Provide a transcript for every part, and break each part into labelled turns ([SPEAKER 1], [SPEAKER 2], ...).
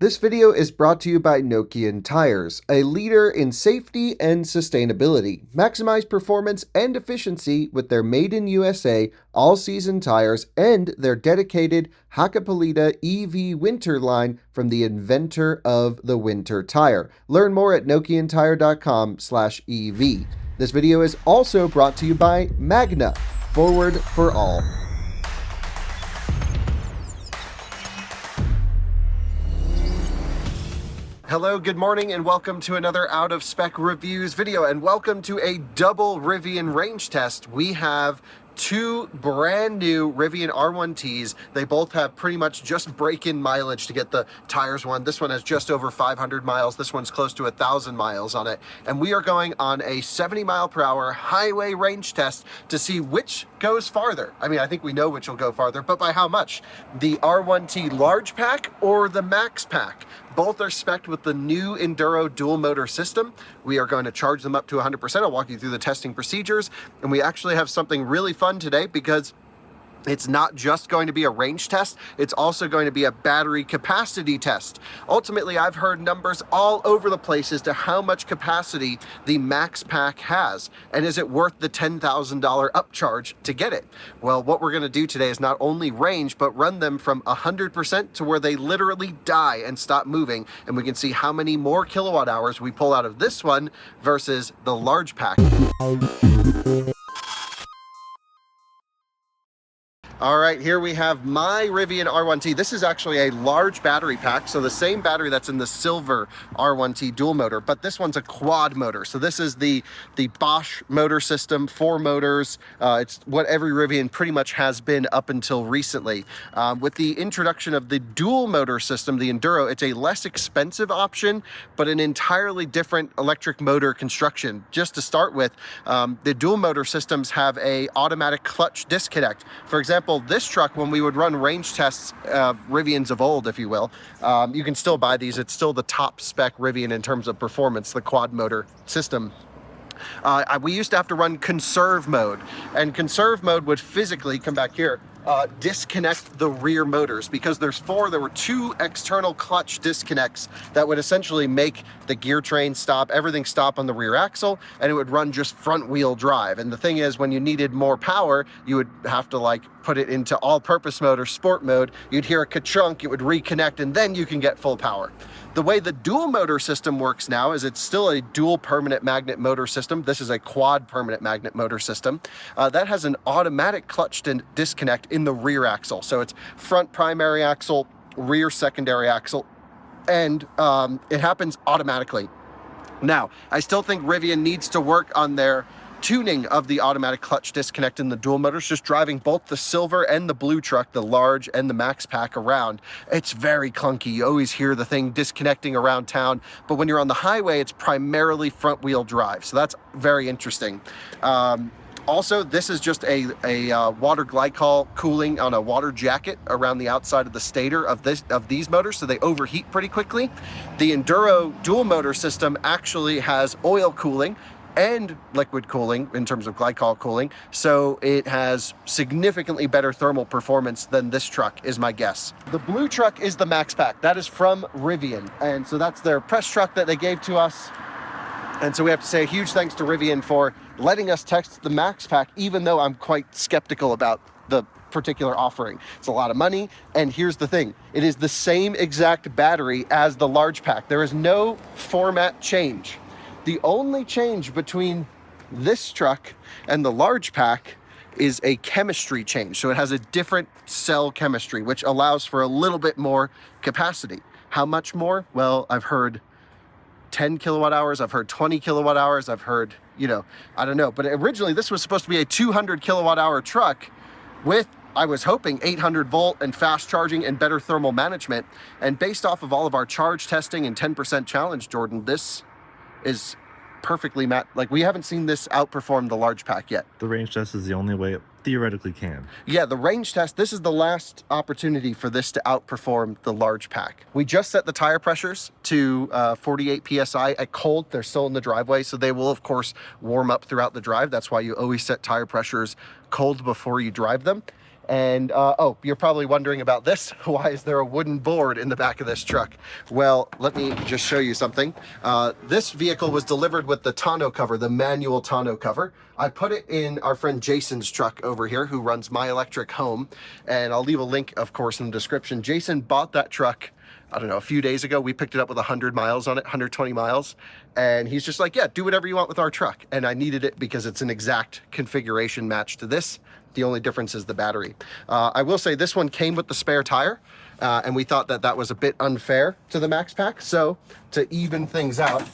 [SPEAKER 1] This video is brought to you by Nokian Tires, a leader in safety and sustainability. Maximize performance and efficiency with their made in USA all-season tires and their dedicated Hakkapeliitta EV winter line from the inventor of the winter tire. Learn more at nokiantire.com/EV. This video is also brought to you by Magna, Forward for All. Hello, good morning, and welcome to another Out of Spec Reviews video, and welcome to a double Rivian range test. We have two brand new Rivian R1Ts. They both have pretty much just break-in mileage to get the tires one. This one has just over 500 miles. This one's close to 1,000 miles on it. And we are going on a 70 mile per hour highway range test to see which goes farther. I mean, I think we know which will go farther, but by how much? The R1T large pack or the max pack? Both are spec'd with the new Enduro dual motor system. We are going to charge them up to 100%. I'll walk you through the testing procedures. And we actually have something really fun today because it's not just going to be a range test, it's also going to be a battery capacity test. Ultimately, I've heard numbers all over the place as to how much capacity the max pack has, and is it worth the $10,000 upcharge to get it? Well, what we're gonna do today is not only range, but run them from 100% to where they literally die and stop moving, and we can see how many more kilowatt hours we pull out of this one versus the large pack. All right, here we have my Rivian R1T. This is actually a large battery pack, so the same battery that's in the silver R1T dual motor, but this one's a quad motor. So this is the Bosch motor system, 4 motors. It's what every Rivian pretty much has been up until recently. With the introduction of the dual motor system, the Enduro, it's a less expensive option, but an entirely different electric motor construction. Just to start with, the dual motor systems have a automatic clutch disconnect. For example, this truck, when we would run range tests, Rivians of old, if you will, you can still buy these. It's still the top spec Rivian in terms of performance, the quad motor system. We used to have to run conserve mode, and conserve mode would physically come back here, disconnect the rear motors, because there were 2 external clutch disconnects that would essentially make the gear train stop, everything stop on the rear axle, and it would run just front wheel drive. And the thing is, when you needed more power, you would have to put it into all-purpose mode or sport mode. You'd hear a ka-chunk, it would reconnect, and then you can get full power. The way the dual motor system works now is it's still a dual permanent magnet motor system. This is a quad permanent magnet motor system. That has an automatic clutch disconnect in the rear axle. So it's front primary axle, rear secondary axle, and it happens automatically. Now, I still think Rivian needs to work on their tuning of the automatic clutch disconnect in the dual motors. Just driving both the silver and the blue truck, the large and the max pack around, it's very clunky. You always hear the thing disconnecting around town, but when you're on the highway, it's primarily front wheel drive. So that's very interesting. Also, this is just a water glycol cooling on a water jacket around the outside of the stator of these motors, so they overheat pretty quickly. The Enduro dual motor system actually has oil cooling and liquid cooling in terms of glycol cooling, so it has significantly better thermal performance than this truck, is my guess. The blue truck is the max pack. That is from Rivian, and so that's their press truck that they gave to us. And so we have to say a huge thanks to Rivian for letting us test the max pack, even though I'm quite skeptical about the particular offering. It's a lot of money, and here's the thing. It is the same exact battery as the large pack. There is no format change. The only change between this truck and the large pack is a chemistry change. So it has a different cell chemistry, which allows for a little bit more capacity. How much more? Well, I've heard 10 kilowatt hours, I've heard 20 kilowatt hours, I've heard, I don't know. But originally this was supposed to be a 200 kilowatt hour truck with, I was hoping, 800 volt and fast charging and better thermal management. And based off of all of our charge testing and 10% challenge, Jordan, this is perfectly we haven't seen this outperform the large pack yet.
[SPEAKER 2] The range test is the only way it theoretically can.
[SPEAKER 1] Yeah, the range test, this is the last opportunity for this to outperform the large pack. We just set the tire pressures to 48 PSI at cold. They're still in the driveway, so they will, of course, warm up throughout the drive. That's why you always set tire pressures cold before you drive them. And oh, you're probably wondering about this. Why is there a wooden board in the back of this truck? Well, let me just show you something. This vehicle was delivered with the tonneau cover, the manual tonneau cover. I put it in our friend Jason's truck over here, who runs My Electric Home. And I'll leave a link, of course, in the description. Jason bought that truck, I don't know, a few days ago. We picked it up with 100 miles on it, 120 miles. And he's just like, yeah, do whatever you want with our truck. And I needed it because it's an exact configuration match to this. The only difference is the battery. I will say this one came with the spare tire, and we thought that that was a bit unfair to the Max Pack. So to even things out,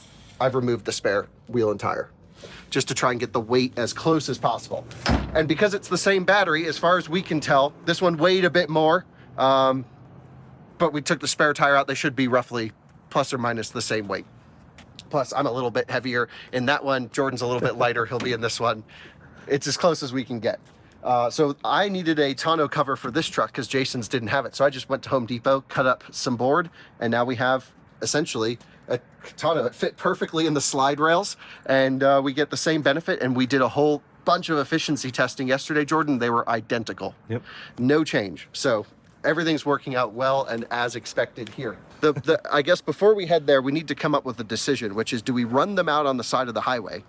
[SPEAKER 1] I've removed the spare wheel and tire just to try and get the weight as close as possible. And because it's the same battery, as far as we can tell, this one weighed a bit more, but we took the spare tire out. They should be roughly plus or minus the same weight. Plus, I'm a little bit heavier in that one. Jordan's a little bit lighter. He'll be in this one. It's as close as we can get. So I needed a tonneau cover for this truck because Jason's didn't have it. So I just went to Home Depot, cut up some board, and now we have essentially a tonneau that fit perfectly in the slide rails, and we get the same benefit. And we did a whole bunch of efficiency testing yesterday, Jordan. They were identical. Yep. No change. So everything's working out well and as expected here. I guess before we head there, we need to come up with a decision, which is, do we run them out on the side of the highway?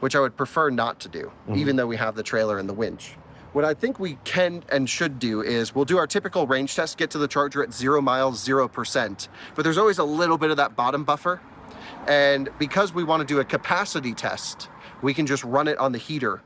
[SPEAKER 1] Which I would prefer not to do, even though we have the trailer and the winch. What I think we can and should do is we'll do our typical range test, get to the charger at 0 miles, 0%, but there's always a little bit of that bottom buffer. And because we want to do a capacity test, we can just run it on the heater,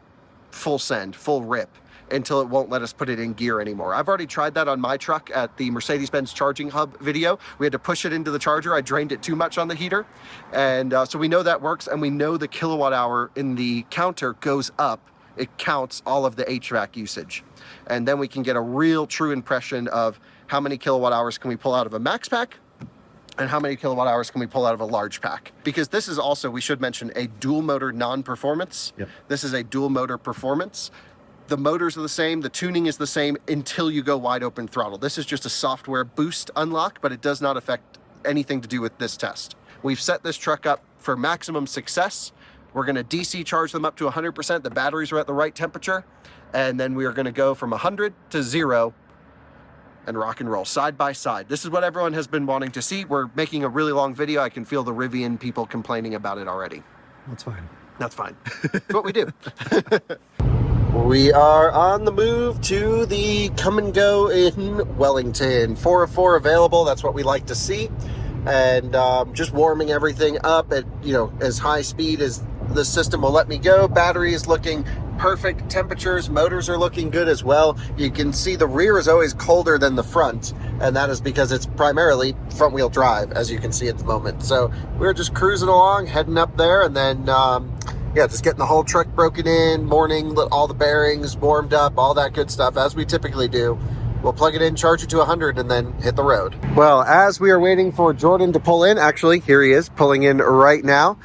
[SPEAKER 1] full send, full rip, until it won't let us put it in gear anymore. I've already tried that on my truck at the Mercedes-Benz charging hub video. We had to push it into the charger. I drained it too much on the heater. And so we know that works, and we know the kilowatt hour in the counter goes up. It counts all of the HVAC usage. And then we can get a real true impression of how many kilowatt hours can we pull out of a Max Pack and how many kilowatt hours can we pull out of a large pack. Because this is also, we should mention, a dual motor non-performance. Yep. This is a dual motor performance. The motors are the same, the tuning is the same until you go wide open throttle. This is just a software boost unlock, but it does not affect anything to do with this test. We've set this truck up for maximum success. We're gonna DC charge them up to 100%. The batteries are at the right temperature. And then we are gonna go from 100 to 0 and rock and roll side by side. This is what everyone has been wanting to see. We're making a really long video. I can feel the Rivian people complaining about it already.
[SPEAKER 2] That's fine.
[SPEAKER 1] That's fine. That's what we do. We are on the move to the Come and Go in Wellington. 4 of 4 available. That's what we like to see. And just warming everything up at, as high speed as the system will let me go. Battery is looking perfect. Temperatures, motors are looking good as well. You can see the rear is always colder than the front, and that is because it's primarily front wheel drive, as you can see at the moment. So we're just cruising along, heading up there, and then just getting the whole truck broken in, morning, all the bearings warmed up, all that good stuff, as we typically do. We'll plug it in, charge it to 100, and then hit the road. Well, as we are waiting for Jordan to pull in, actually, here he is pulling in right now.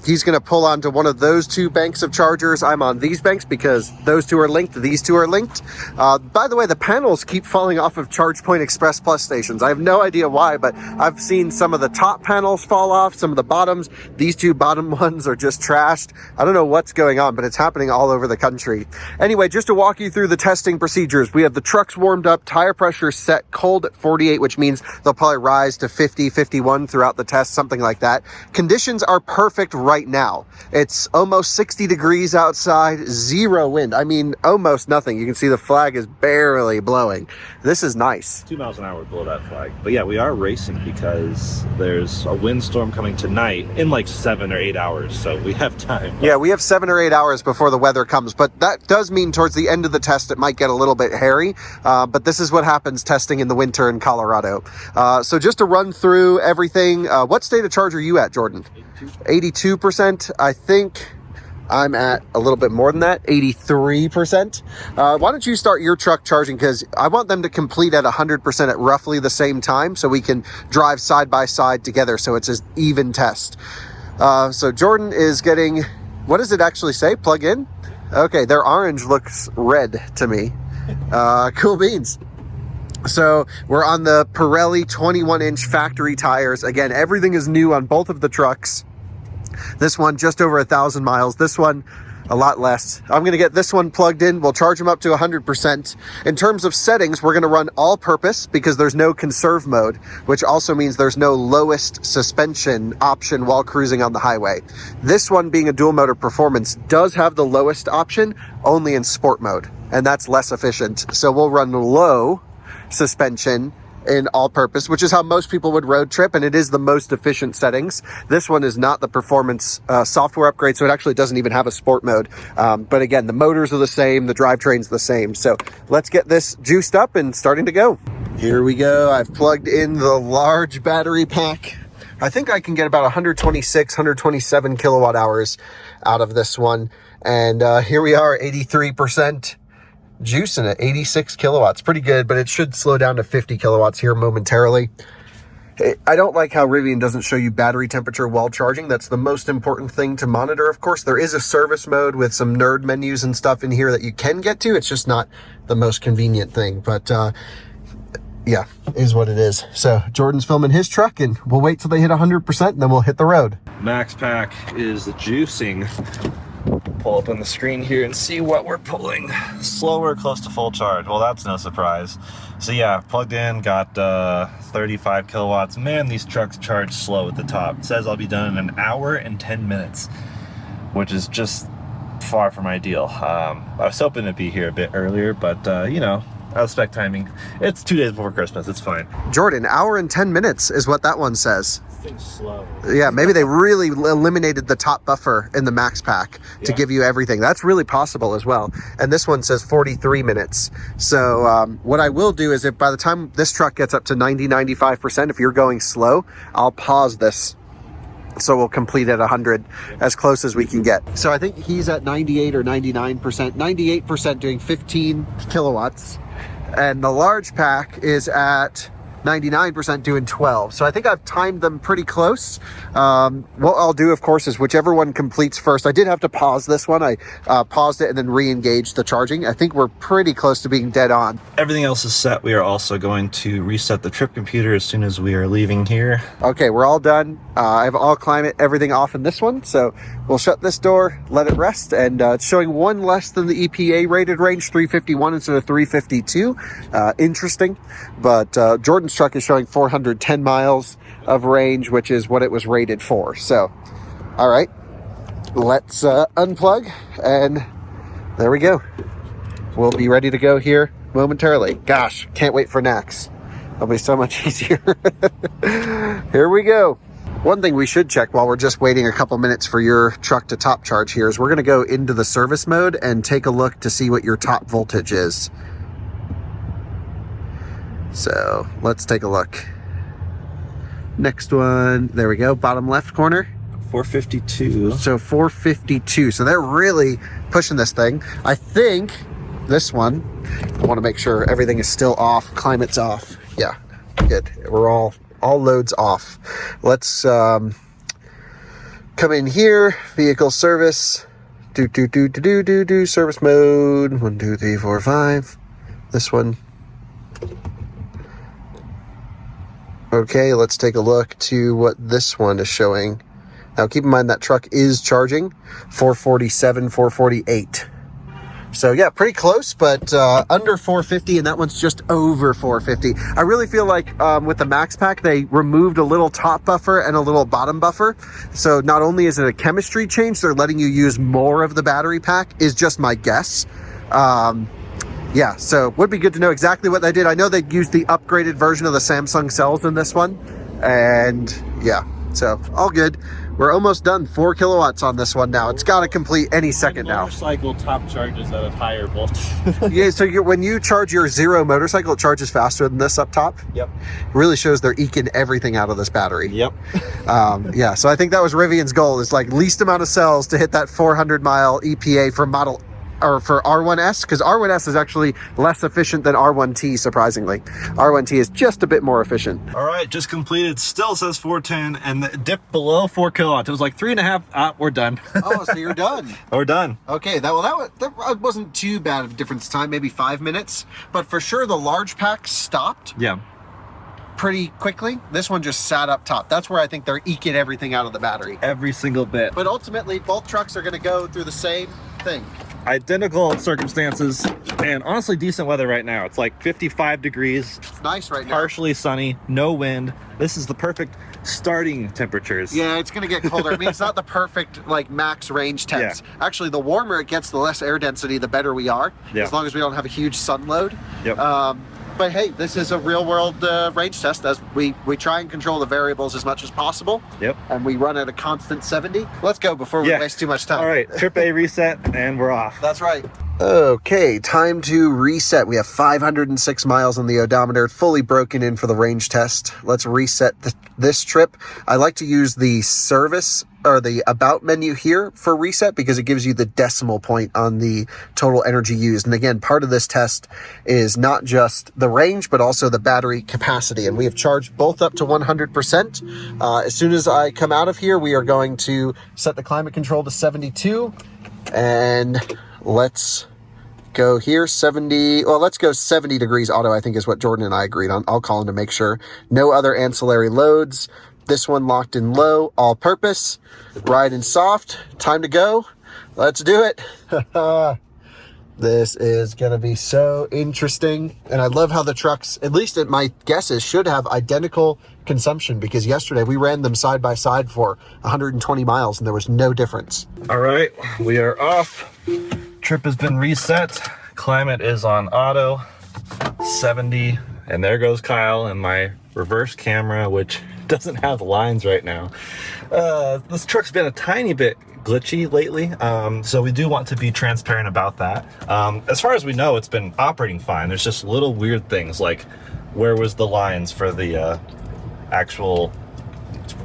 [SPEAKER 1] He's going to pull onto one of those 2 banks of chargers. I'm on these banks because those 2 are linked. These 2 are linked. By the way, the panels keep falling off of ChargePoint Express Plus stations. I have no idea why, but I've seen some of the top panels fall off, some of the bottoms. These 2 bottom ones are just trashed. I don't know what's going on, but it's happening all over the country. Anyway, just to walk you through the testing procedures, we have the trucks warmed up, tire pressure set cold at 48, which means they'll probably rise to 50, 51 throughout the test, something like that. Conditions are perfect right now. It's almost 60 degrees outside, 0 wind. I mean, almost nothing. You can see the flag is barely blowing. This is nice.
[SPEAKER 2] 2 miles an hour would blow that flag. But yeah, we are racing because there's a windstorm coming tonight in like 7 or 8 hours. So we have time.
[SPEAKER 1] Yeah, we have 7 or 8 hours before the weather comes, but that does mean towards the end of the test, it might get a little bit hairy. But this is what happens testing in the winter in Colorado. So just to run through everything, what state of charge are you at, Jordan? 82%. I think I'm at a little bit more than that, 83%. Why don't you start your truck charging? Because I want them to complete at 100% at roughly the same time so we can drive side by side together so it's an even test. So Jordan is getting, what does it actually say? Plug in? Okay, their orange looks red to me. Cool beans. So we're on the Pirelli 21-inch factory tires. Again, everything is new on both of the trucks. This one just over 1,000 miles. This one a lot less. I'm going to get this one plugged in. We'll charge them up to 100%. In terms of settings, we're going to run all purpose because there's no conserve mode, which also means there's no lowest suspension option while cruising on the highway. This one, being a dual motor performance, does have the lowest option only in sport mode, and that's less efficient. So we'll run low suspension in all purpose, which is how most people would road trip, and it is the most efficient settings. This one is not the performance software upgrade, so it actually doesn't even have a sport mode. But again, the motors are the same, the drivetrain's the same. So let's get this juiced up and starting to go. Here we go. I've plugged in the large battery pack. I think I can get about 126, 127 kilowatt hours out of this one. And here we are, 83%. Juice in it, 86 kilowatts. Pretty good, but it should slow down to 50 kilowatts here momentarily. I don't like how Rivian doesn't show you battery temperature while charging. That's the most important thing to monitor. Of course, there is a service mode with some nerd menus and stuff in here that you can get to. It's just not the most convenient thing, but yeah, is what it is. So Jordan's filming his truck, and we'll wait till they hit 100% and then we'll hit the road.
[SPEAKER 2] Max pack is juicing. Pull up on the screen here and see what we're pulling. Slower, close to full charge. Well, that's no surprise. So yeah, plugged in, got 35 kilowatts. Man, these trucks charge slow at the top. It says I'll be done in an hour and 10 minutes, which is just far from ideal. I was hoping to be here a bit earlier, but you know, I expect timing. It's 2 days before Christmas, it's fine.
[SPEAKER 1] Jordan, hour and 10 minutes is what that one says.
[SPEAKER 2] Thing's slow.
[SPEAKER 1] Yeah, maybe they really eliminated the top buffer in the max pack to give you everything. That's really possible as well. And this one says 43 minutes. So what I will do is, if by the time this truck gets up to 95%, if you're going slow, I'll pause this. So we'll complete at 100 as close as we can get. So I think he's at 98 or 99%, 98% doing 15 kilowatts. And the large pack is at 99% doing 12. So I think I've timed them pretty close. What I'll do, of course, is whichever one completes first. I did have to pause this one. I paused it and then re-engaged the charging. I think we're pretty close to being dead on.
[SPEAKER 2] Everything else is set. We are also going to reset the trip computer as soon as we are leaving here.
[SPEAKER 1] Okay, we're all done. I have all climate, everything off in this one. So we'll shut this door, let it rest. And it's showing one less than the EPA rated range, 351 instead of 352. Interesting. But Jordan's truck is showing 410 miles of range, which is what it was rated for. So, all right, let's unplug, and there we go. We'll be ready to go here momentarily. Gosh, can't wait for NACS. It'll be so much easier. Here we go. One thing we should check while we're just waiting a couple minutes for your truck to top charge here is we're going to go into the service mode and take a look to see what your top voltage is. So let's take a look. Next one, there we go, bottom left corner.
[SPEAKER 2] 452.
[SPEAKER 1] So 452. So they're really pushing this thing. I think this one, I want to make sure everything is still off, climate's off. Yeah, good. We're all loads off. Let's come in here, vehicle service, service mode, 1, 2, 3, 4, 5. This one. Okay, let's take a look to what this one is showing. Now, keep in mind that truck is charging 447, 448. So yeah, pretty close, but under 450, and that one's just over 450. I really feel like with the Max Pack, they removed a little top buffer and a little bottom buffer. So not only is it a chemistry change, they're letting you use more of the battery pack, is just my guess. Yeah, so would be good to know exactly what they did. I know they used the upgraded version of the Samsung cells in this one. And yeah, so all good. We're almost done. 4 kilowatts on this one now. It's got to complete any second now.
[SPEAKER 3] Motorcycle top charges at a higher voltage.
[SPEAKER 1] Yeah, so when you charge your Zero motorcycle, it charges faster than this up top.
[SPEAKER 3] Yep.
[SPEAKER 1] Really shows they're eking everything out of this battery.
[SPEAKER 3] Yep.
[SPEAKER 1] Yeah, so I think that was Rivian's goal, is like least amount of cells to hit that 400 mile EPA for model, or for R1S, because R1S is actually less efficient than R1T, surprisingly. R1T is just a bit more efficient.
[SPEAKER 2] All right, just completed. Still says 410 and the dip below 4 kilowatts. It was like 3.5. We're done.
[SPEAKER 1] Oh, so you're done.
[SPEAKER 2] We're done.
[SPEAKER 1] Okay, that wasn't too bad of a difference time, maybe 5 minutes. But for sure, the large pack stopped.
[SPEAKER 2] Yeah.
[SPEAKER 1] Pretty quickly. This one just sat up top. That's where I think they're eking everything out of the battery.
[SPEAKER 2] Every single bit.
[SPEAKER 1] But ultimately, both trucks are going to go through the same thing.
[SPEAKER 2] Identical circumstances, and honestly decent weather right now. It's like 55 degrees.
[SPEAKER 1] It's nice right now.
[SPEAKER 2] Partially sunny, no wind. This is the perfect starting temperatures.
[SPEAKER 1] Yeah, it's going to get colder. I mean, it's not the perfect like max range temps. Yeah. Actually, the warmer it gets, the less air density, the better we are. Yeah. As long as we don't have a huge sun load.
[SPEAKER 2] Yep.
[SPEAKER 1] But hey, this is a real world range test, as we try and control the variables as much as possible.
[SPEAKER 2] Yep.
[SPEAKER 1] And we run at a constant 70. Let's go before we waste too much time.
[SPEAKER 2] All right, trip A reset, and we're off.
[SPEAKER 1] That's right. Okay, time to reset. We have 506 miles on the odometer, fully broken in for the range test. Let's reset this trip. I like to use the service or the about menu here for reset because it gives you the decimal point on the total energy used. And again, part of this test is not just the range, but also the battery capacity. And we have charged both up to 100%. As soon as I come out of here, we are going to set the climate control to 72 and let's go here, 70, well, let's go 70 degrees auto, I think is what Jordan and I agreed on. I'll call him to make sure. No other ancillary loads. This one locked in low, all purpose. Ride in soft, time to go. Let's do it. This is going to be so interesting. And I love how the trucks, at least at my guesses, should have identical consumption because yesterday we ran them side by side for 120 miles and there was no difference.
[SPEAKER 2] All right, we are off. Trip has been reset. Climate is on auto, 70. And there goes Kyle and my reverse camera, which doesn't have lines right now. This truck's been a tiny bit glitchy lately, so we do want to be transparent about that. As far as we know, it's been operating fine. There's just little weird things like where was the lines for the actual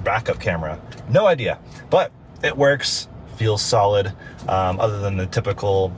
[SPEAKER 2] backup camera? No idea, but it works, feels solid, other than the typical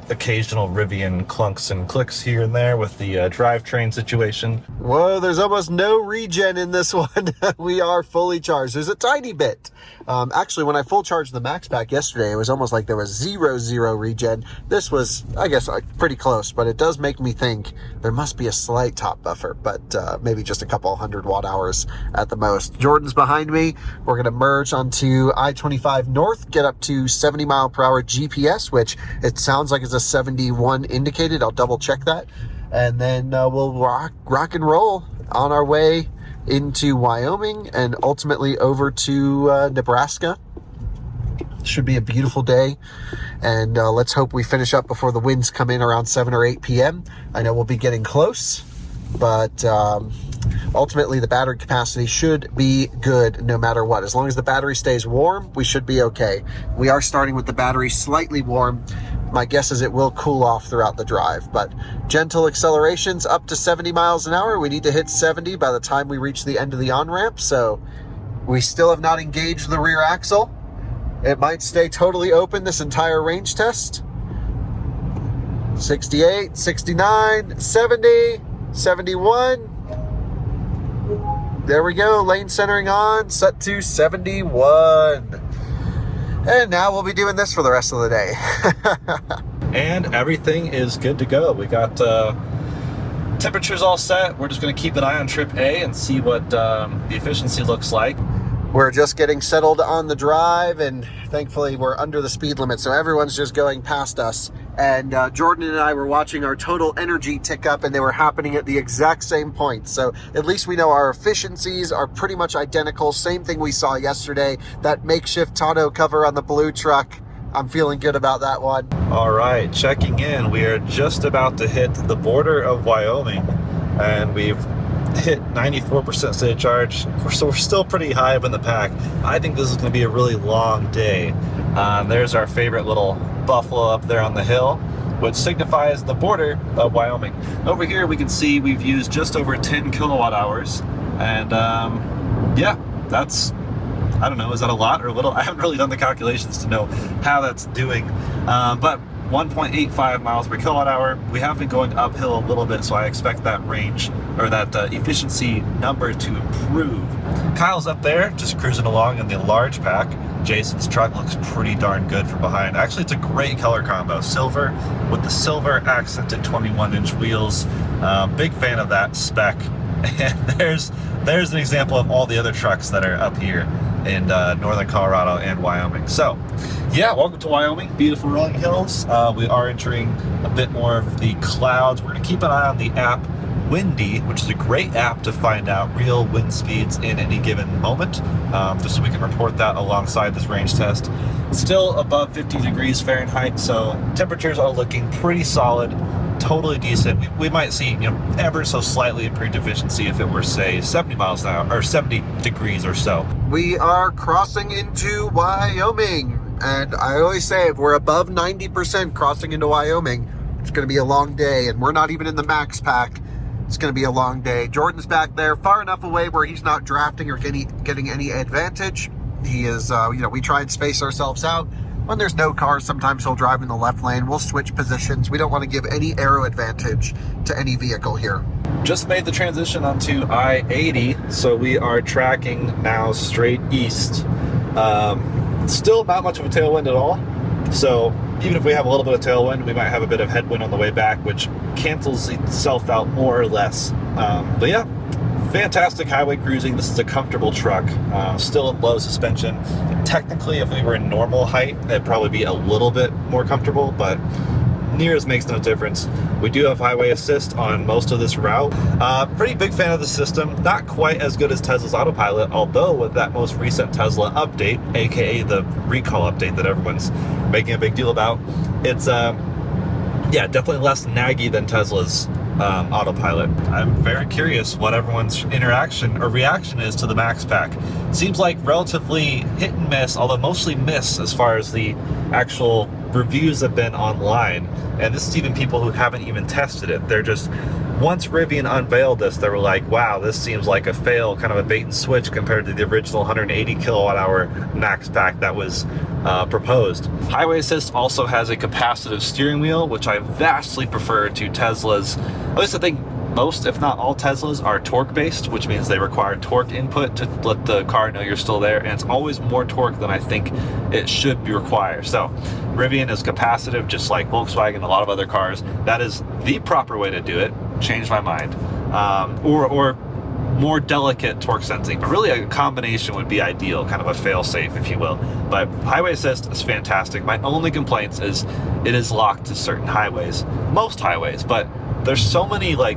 [SPEAKER 2] occasional Rivian clunks and clicks here and there with the drivetrain situation.
[SPEAKER 1] Whoa, there's almost no regen in this one. We are fully charged. There's a tiny bit. Actually, when I full charged the max pack yesterday, it was almost like there was zero regen. This was, I guess, pretty close, but it does make me think there must be a slight top buffer, but maybe just a couple 100 watt hours at the most. Jordan's behind me. We're going to merge onto I-25 North, get up to 70 mile per hour GPS, which it sounds like it's a 71 indicated. I'll double check that. And then we'll rock and roll on our way into Wyoming and ultimately over to Nebraska. Should be a beautiful day. And let's hope we finish up before the winds come in around 7 or 8 p.m. I know we'll be getting close, but ultimately the battery capacity should be good no matter what. As long as the battery stays warm, we should be okay. We are starting with the battery slightly warm. My guess is it will cool off throughout the drive, but gentle accelerations up to 70 miles an hour. We need to hit 70 by the time we reach the end of the on-ramp, so we still have not engaged the rear axle. It might stay totally open this entire range test. 68, 69, 70, 71. There we go, lane centering on, set to 71. And now we'll be doing this for the rest of the day.
[SPEAKER 2] And everything is good to go. We got temperatures all set. We're just going to keep an eye on trip A and see what the efficiency looks like.
[SPEAKER 1] We're just getting settled on the drive, and thankfully we're under the speed limit, so everyone's just going past us. And Jordan and I were watching our total energy tick up, and they were happening at the exact same point. So at least we know our efficiencies are pretty much identical. Same thing we saw yesterday. That makeshift tonneau cover on the blue truck. I'm feeling good about that one.
[SPEAKER 2] All right, checking in. We are just about to hit the border of Wyoming, and we've hit 94% state of charge, so we're still pretty high up in the pack. I think this is going to be a really long day. There's our favorite little buffalo up there on the hill, which signifies the border of Wyoming. Over here we can see we've used just over 10 kilowatt hours, and yeah, that's, I don't know, is that a lot or a little? I haven't really done the calculations to know how that's doing, but 1.85 miles per kilowatt hour. We have been going uphill a little bit, so I expect that range or that efficiency number to improve. Kyle's up there just cruising along in the large pack. Jason's truck looks pretty darn good from behind. Actually, it's a great color combo. Silver with the silver accented 21-inch wheels. Big fan of that spec. And there's an example of all the other trucks that are up here in northern Colorado and Wyoming. So yeah, welcome to Wyoming, beautiful rolling hills. We are entering a bit more of the clouds. We're going to keep an eye on the app Windy, which is a great app to find out real wind speeds in any given moment, just so we can report that alongside this range test. Still above 50 degrees Fahrenheit, so temperatures are looking pretty solid, totally decent. We might see, you know, ever so slightly improved efficiency if it were, say, 70 miles an hour or 70 degrees or so.
[SPEAKER 1] We are crossing into Wyoming, and I always say if we're above 90% crossing into Wyoming, it's going to be a long day, and we're not even in the max pack. It's going to be a long day. Jordan's back there far enough away where he's not drafting or getting any advantage. He is, you know, we try and space ourselves out. When there's no cars, sometimes he'll drive in the left lane. We'll switch positions. We don't want to give any aero advantage to any vehicle here.
[SPEAKER 2] Just made the transition onto I-80, so we are tracking now straight east. Still not much of a tailwind at all. So even if we have a little bit of tailwind, we might have a bit of headwind on the way back, which cancels itself out more or less. But yeah, fantastic highway cruising. This is a comfortable truck, still in low suspension. Technically, if we were in normal height, it'd probably be a little bit more comfortable, but nears makes no difference. We do have highway assist on most of this route. Pretty big fan of the system. Not quite as good as Tesla's autopilot, although with that most recent Tesla update, aka the recall update that everyone's making a big deal about, it's yeah, definitely less naggy than Tesla's autopilot. I'm very curious what everyone's interaction or reaction is to the Max Pack. Seems like relatively hit and miss, although mostly miss as far as the actual reviews have been online. And this is even people who haven't even tested it. They're just, once Rivian unveiled this, they were like, wow, this seems like a fail, kind of a bait and switch compared to the original 180 kilowatt hour Max Pack that was proposed. Highway Assist also has a capacitive steering wheel, which I vastly prefer to Tesla's. At least I think most, if not all Teslas are torque based, which means they require torque input to let the car know you're still there, and it's always more torque than I think it should be required. So Rivian is capacitive, just like Volkswagen and a lot of other cars. That is the proper way to do it. Changed my mind. Or more delicate torque sensing, but really a combination would be ideal, kind of a fail-safe, if you will. But Highway Assist is fantastic. My only complaints is it is locked to certain highways, most highways, but there's so many like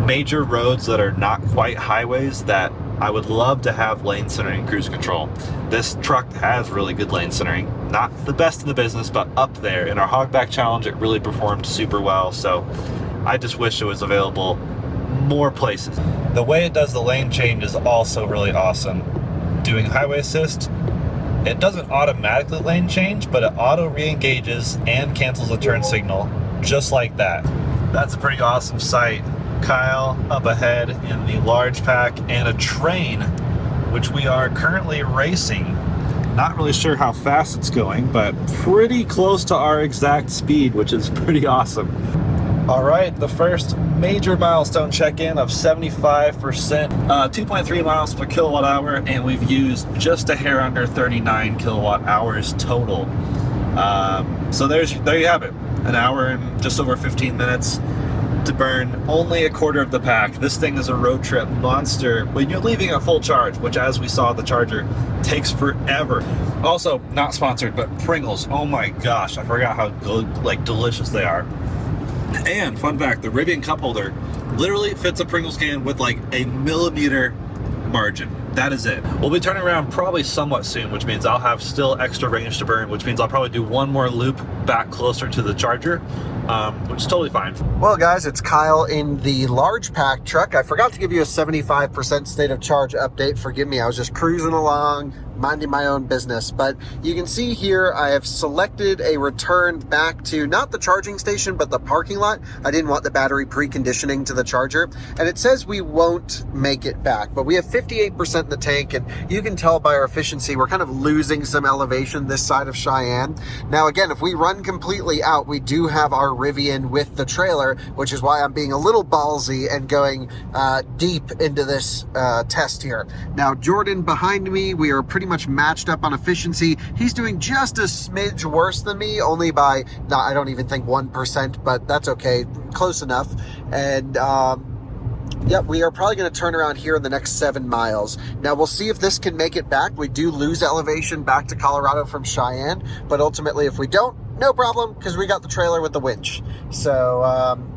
[SPEAKER 2] major roads that are not quite highways that I would love to have lane centering cruise control. This truck has really good lane centering. Not the best in the business, but up there. In our Hogback Challenge, it really performed super well, so I just wish it was available more places. The way it does the lane change is also really awesome. Doing Highway Assist, it doesn't automatically lane change, but it auto re-engages and cancels a turn signal just like that. That's a pretty awesome sight. Kyle up ahead in the large pack and a train, which we are currently racing. Not really sure how fast it's going, but pretty close to our exact speed, which is pretty awesome. All right, the first major milestone check-in of 75%, 2.3 miles per kilowatt hour, and we've used just a hair under 39 kilowatt hours total. So there you have it, an hour and just over 15 minutes to burn only a quarter of the pack. This thing is a road trip monster when you're leaving at full charge, which, as we saw at the charger, takes forever. Also, not sponsored, but Pringles. Oh my gosh, I forgot how good, like, delicious they are. And fun fact, the Rivian cup holder literally fits a Pringles can with like a millimeter margin. That is it. We'll be turning around probably somewhat soon, which means I'll have still extra range to burn, which means I'll probably do one more loop back closer to the charger, which is totally fine.
[SPEAKER 1] Well, guys, it's Kyle in the large pack truck. I forgot to give you a 75% state of charge update. Forgive me, I was just cruising along, minding my own business. But you can see here, I have selected a return back to not the charging station, but the parking lot. I didn't want the battery preconditioning to the charger. And it says we won't make it back, but we have 58% in the tank. And you can tell by our efficiency, we're kind of losing some elevation this side of Cheyenne. Now, again, if we run completely out, we do have our Rivian with the trailer, which is why I'm being a little ballsy and going deep into this test here. Now, Jordan behind me, we are pretty much matched up on efficiency. He's doing just a smidge worse than me, only by, I don't even think 1%, but that's okay, close enough. And Yep, we are probably going to turn around here in the next 7 miles. Now, we'll see if this can make it back. We do lose elevation back to Colorado from Cheyenne, but ultimately, if we don't, no problem, because we got the trailer with the winch. So,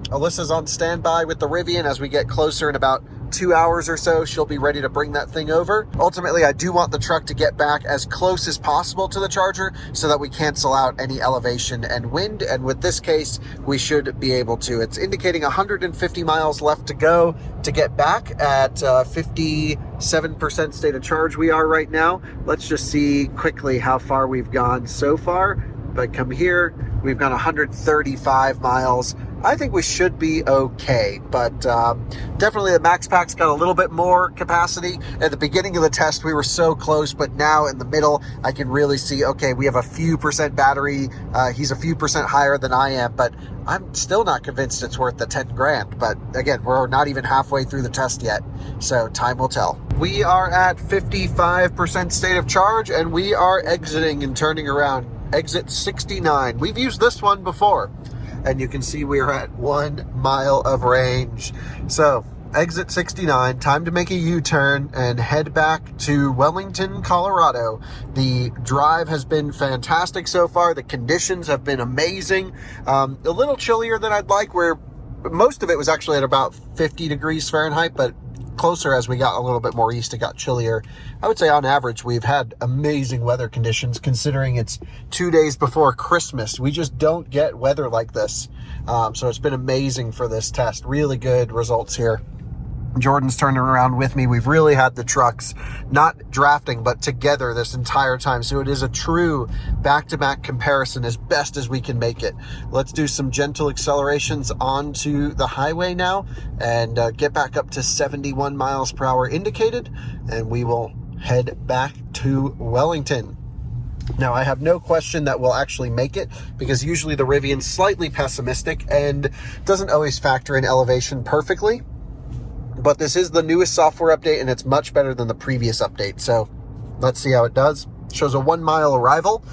[SPEAKER 1] Alyssa's on standby with the Rivian. As we get closer in about 2 hours or so, she'll be ready to bring that thing over. Ultimately, I do want the truck to get back as close as possible to the Charger so that we cancel out any elevation and wind. And with this case, we should be able to. It's indicating 150 miles left to go to get back at 57% state of charge we are right now. Let's just see quickly how far we've gone so far. If I come here, we've gone 135 miles. I think we should be okay, but definitely the Max Pack's got a little bit more capacity. At the beginning of the test, we were so close, but now in the middle, I can really see, okay, we have a few percent battery. He's a few percent higher than I am, but I'm still not convinced it's worth the 10 grand. But again, we're not even halfway through the test yet, so time will tell. We are at 55% state of charge, and we are exiting and turning around. Exit 69. We've used this one before, and you can see we are at 1 mile of range. So exit 69, time to make a U-turn and head back to Wellington, Colorado. The drive has been fantastic so far. The conditions have been amazing. A little chillier than I'd like, where most of it was actually at about 50 degrees Fahrenheit, but closer as we got a little bit more east, it got chillier. I would say on average, we've had amazing weather conditions considering it's 2 days before Christmas. We just don't get weather like this. So it's been amazing for this test. Really good results here. Jordan's turning around with me. We've really had the trucks not drafting, but together this entire time. So it is a true back-to-back comparison as best as we can make it. Let's do some gentle accelerations onto the highway now and get back up to 71 miles per hour indicated. And we will head back to Wellington. Now, I have no question that we'll actually make it, because usually the Rivian's slightly pessimistic and doesn't always factor in elevation perfectly. But this is the newest software update, and it's much better than the previous update. So let's see how it does. Shows a 1 mile arrival.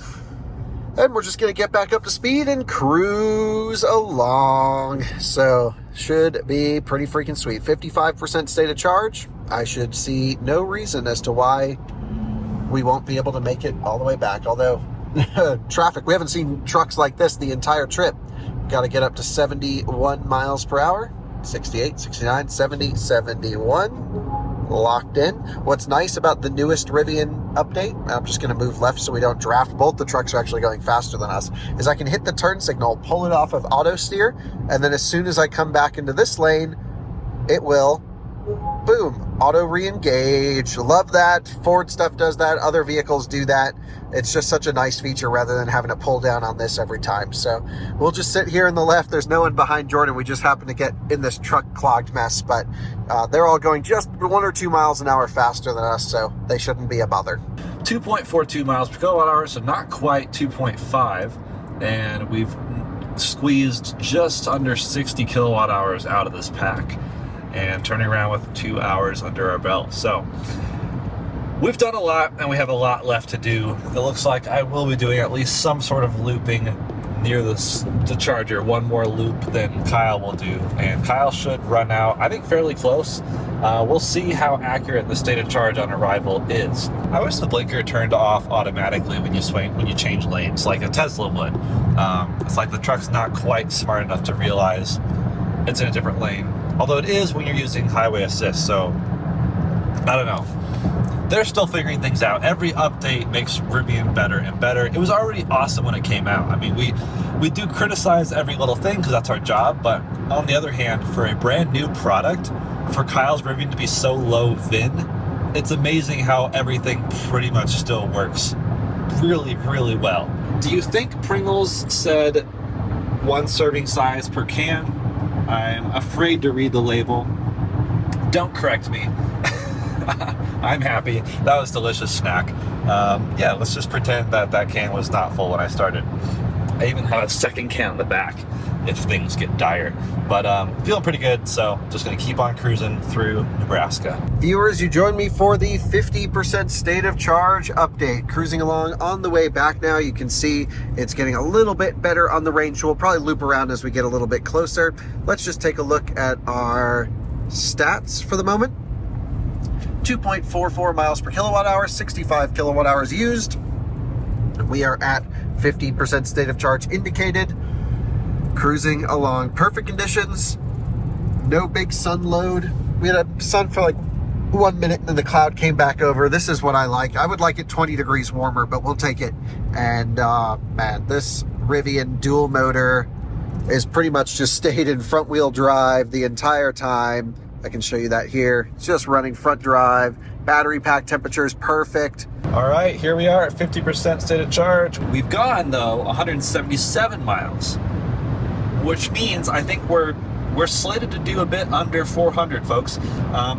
[SPEAKER 1] And we're just going to get back up to speed and cruise along. So should be pretty freaking sweet. 55% state of charge. I should see no reason as to why we won't be able to make it all the way back. Although traffic, we haven't seen trucks like this the entire trip. Got to get up to 71 miles per hour. 68, 69, 70, 71, locked in. What's nice about the newest Rivian update, I'm just going to move left so we don't draft, both the trucks are actually going faster than us, is I can hit the turn signal, pull it off of auto steer, and then as soon as I come back into this lane, it will, boom, auto re-engage. Love that. Ford stuff does that. Other vehicles do that. It's just such a nice feature rather than having to pull down on this every time. So we'll just sit here in the left. There's no one behind Jordan. We just happen to get in this truck clogged mess, but they're all going just 1 or 2 miles an hour faster than us, so they shouldn't be a bother.
[SPEAKER 2] 2.42 miles per kilowatt hour, so not quite 2.5, and we've squeezed just under 60 kilowatt hours out of this pack, and turning around with 2 hours under our belt. So we've done a lot, and we have a lot left to do. It looks like I will be doing at least some sort of looping near the Charger, one more loop than Kyle will do, and Kyle should run out, I think, fairly close. We'll see how accurate the state of charge on arrival is. I wish the blinker turned off automatically when you change lanes, like a Tesla would. It's like the truck's not quite smart enough to realize it's in a different lane. Although it is when you're using highway assist, so I don't know. They're still figuring things out. Every update makes Rivian better and better. It was already awesome when it came out. I mean, we do criticize every little thing because that's our job, but on the other hand, for a brand new product, for Kyle's Rivian to be so low VIN, it's amazing how everything pretty much still works really, really well. Do you think Pringles said 1 serving size per can? I'm afraid to read the label. Don't correct me. I'm happy. That was a delicious snack. Yeah, let's just pretend that can was not full when I started. I even have a second can in the back if things get dire. But feeling pretty good, so just going to keep on cruising through Nebraska.
[SPEAKER 1] Viewers, you joined me for the 50% state of charge update. Cruising along on the way back now. You can see it's getting a little bit better on the range. We'll probably loop around as we get a little bit closer. Let's just take a look at our stats for the moment. 2.44 miles per kilowatt hour, 65 kilowatt hours used. We are at 15% state of charge indicated. Cruising along perfect conditions. No big sun load. We had a sun for like 1 minute and then the cloud came back over. This is what I like. I would like it 20 degrees warmer, but we'll take it. And man, this Rivian dual motor is pretty much just stayed in front wheel drive the entire time. I can show you that here. It's just running front drive. Battery pack temperature is perfect.
[SPEAKER 2] All right, here we are at 50% state of charge. We've gone though 177 miles, which means I think we're slated to do a bit under 400, folks.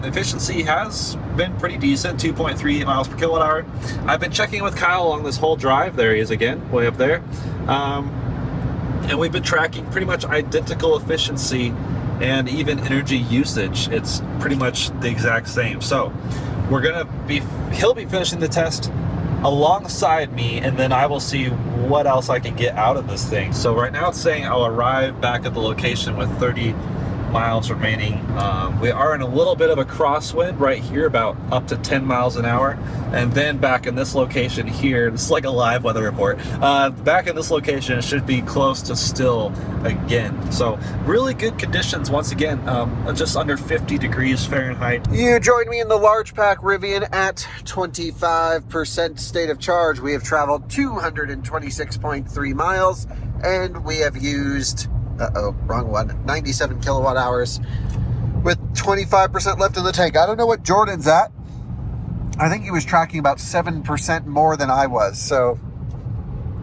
[SPEAKER 2] Efficiency has been pretty decent, 2.38 miles per kilowatt hour. I've been checking with Kyle along this whole drive. There he is again, way up there. And we've been tracking pretty much identical efficiency and even energy usage. It's pretty much the exact same. So he'll be finishing the test alongside me, and then I will see what else I can get out of this thing. So right now it's saying I'll arrive back at the location with 30 miles remaining. We are in a little bit of a crosswind right here, about up to 10 miles an hour. And then back in this location here, this is like a live weather report. Back in this location, it should be close to still again. So really good conditions once again, just under 50 degrees Fahrenheit.
[SPEAKER 1] You joined me in the large pack Rivian at 25% state of charge. We have traveled 226.3 miles and we have used, wrong one, 97 kilowatt hours with 25% left in the tank. I don't know what Jordan's at. I think he was tracking about 7% more than I was. So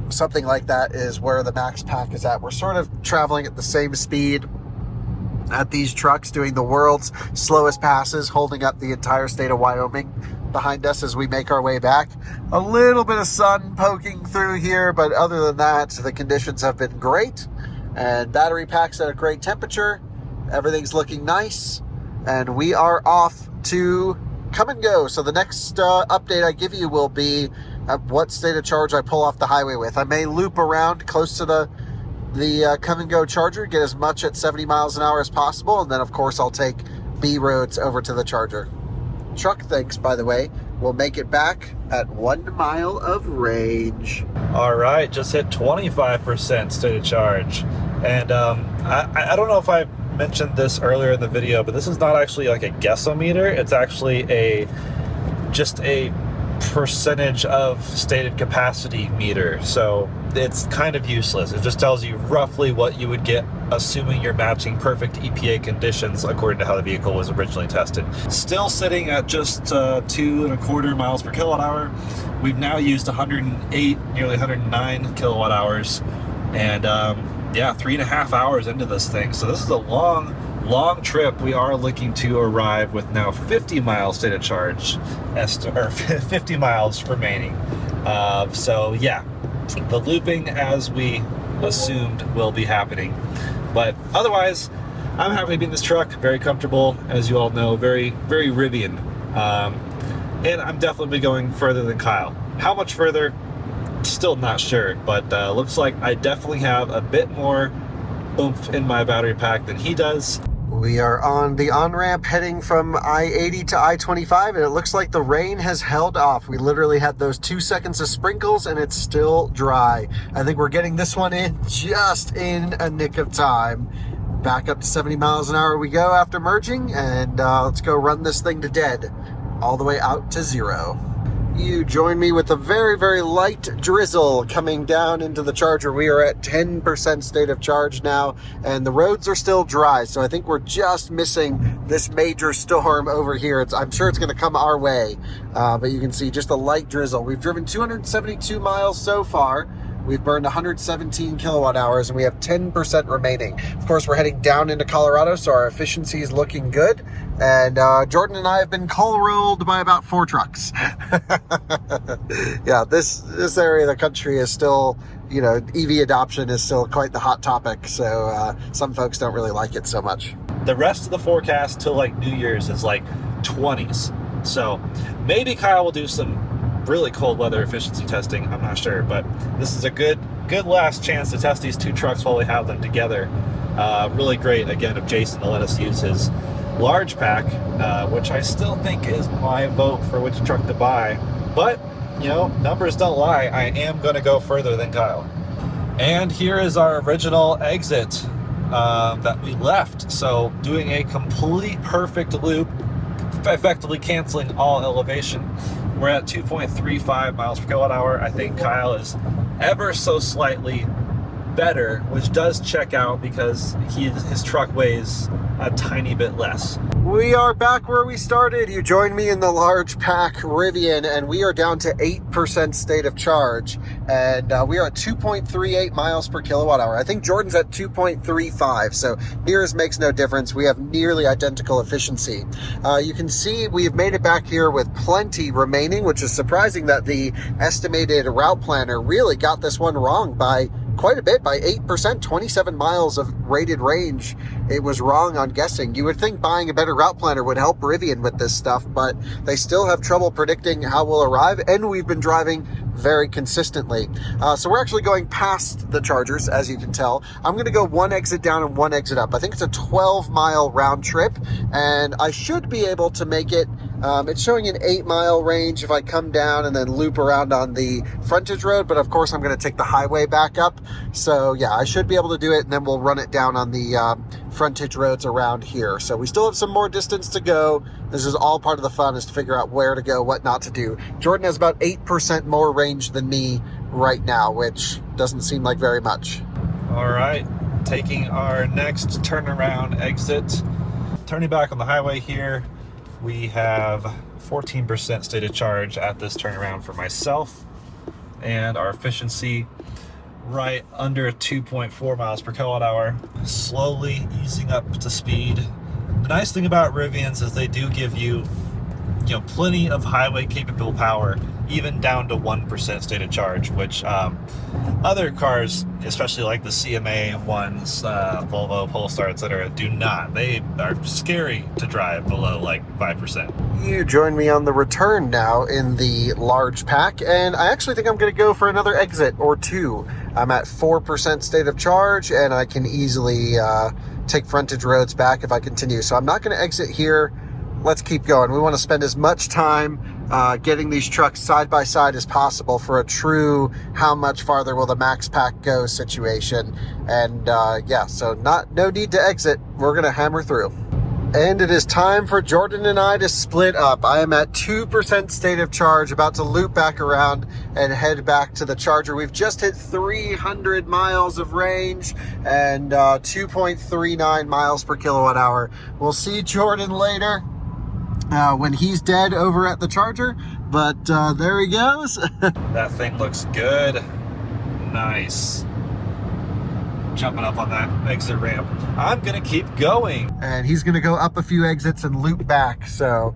[SPEAKER 1] something like that is where the max pack is at. We're sort of traveling at the same speed at these trucks, doing the world's slowest passes, holding up the entire state of Wyoming behind us as we make our way back. A little bit of sun poking through here, but other than that, the conditions have been great. And battery pack's at a great temperature. Everything's looking nice. And we are off to come and go. So the next update I give you will be at what state of charge I pull off the highway with. I may loop around close to the come and go charger, get as much at 70 miles an hour as possible. And then of course I'll take B roads over to the charger. Truck, thanks, by the way, will make it back at 1 mile of range.
[SPEAKER 2] All right, just hit 25% state of charge. And I don't know if I mentioned this earlier in the video, but this is not actually like a guessometer. It's actually just a percentage of stated capacity meter. So it's kind of useless. It just tells you roughly what you would get, assuming you're matching perfect EPA conditions according to how the vehicle was originally tested. Still sitting at just 2.25 miles per kilowatt hour. We've now used 108, nearly 109 kilowatt hours, and yeah, 3.5 hours into this thing. So this is a long trip. We are looking to arrive with now 50 miles state of charge, or 50 miles remaining. So yeah, the looping, as we assumed, will be happening. But otherwise, I'm happy to be in this truck. Very comfortable, as you all know. Very, very Rivian. And I'm definitely going further than Kyle. How much further? Still not sure, but looks like I definitely have a bit more oomph in my battery pack than he does.
[SPEAKER 1] We are on the on-ramp heading from I-80 to I-25, and it looks like the rain has held off. We literally had those 2 seconds of sprinkles, and it's still dry. I think we're getting this one in just in a nick of time. Back up to 70 miles an hour we go after merging, and let's go run this thing to dead, all the way out to 0. You join me with a very, very light drizzle coming down into the charger. We are at 10% state of charge now, and the roads are still dry. So I think we're just missing this major storm over here. I'm sure it's going to come our way, but you can see just a light drizzle. We've driven 272 miles so far. We've burned 117 kilowatt hours, and we have 10% remaining. Of course, we're heading down into Colorado, so our efficiency is looking good. And Jordan and I have been coal-rolled by about 4 trucks. Yeah, this area of the country is still, you know, EV adoption is still quite the hot topic. So some folks don't really like it so much.
[SPEAKER 2] The rest of the forecast till like New Year's is like 20s. So maybe Kyle will do some really cold weather efficiency testing. I'm not sure, but this is a good last chance to test these 2 trucks while we have them together. Really great, again, of Jason to let us use his large pack, which I still think is my vote for which truck to buy. But, you know, numbers don't lie. I am going to go further than Kyle. And here is our original exit that we left. So doing a complete perfect loop, effectively canceling all elevation. We're at 2.35 miles per kilowatt hour. I think Kyle is ever so slightly better, which does check out because his truck weighs a tiny bit less.
[SPEAKER 1] We are back where we started. You joined me in the large pack Rivian, and we are down to 8% state of charge, and we are at 2.38 miles per kilowatt hour. I think Jordan's at 2.35, so nearest makes no difference. We have nearly identical efficiency. You can see we've made it back here with plenty remaining, which is surprising that the estimated route planner really got this one wrong by quite a bit, by 8%, 27 miles of rated range. It was wrong on guessing. You would think buying a better route planner would help Rivian with this stuff, but they still have trouble predicting how we'll arrive, and we've been driving very consistently. So we're actually going past the chargers, as you can tell. I'm going to go one exit down and one exit up. I think it's a 12-mile round trip, and I should be able to make it. It's showing an 8-mile range if I come down and then loop around on the frontage road, but of course I'm going to take the highway back up. So yeah, I should be able to do it, and then we'll run it down on the frontage roads around here. So we still have some more distance to go. This is all part of the fun, is to figure out where to go, what not to do. Jordan has about 8% more range than me right now, which doesn't seem like very much.
[SPEAKER 2] All right, taking our next turnaround exit. Turning back on the highway here, we have 14% state of charge at this turnaround for myself, and our efficiency right under 2.4 miles per kilowatt hour, slowly easing up to speed. The nice thing about Rivians is they do give you, plenty of highway capable power, even down to 1% state of charge, which other cars, especially like the CMA ones, Volvo, Polestar, etc., do not. They are scary to drive below like 5%.
[SPEAKER 1] You join me on the return now in the large pack, and I actually think I'm going to go for another exit or two. I'm at 4% state of charge, and I can easily take frontage roads back if I continue. So I'm not going to exit here. Let's keep going. We want to spend as much time getting these trucks side by side as possible for a true how much farther will the max pack go situation. And yeah, so no need to exit. We're going to hammer through. And it is time for Jordan and I to split up. I am at 2% state of charge, about to loop back around and head back to the charger. We've just hit 300 miles of range and 2.39 miles per kilowatt hour. We'll see Jordan later when he's dead over at the charger, but there he goes.
[SPEAKER 2] That thing looks good. Nice. Jumping up on that exit ramp. I'm gonna keep going.
[SPEAKER 1] And he's gonna go up a few exits and loop back. So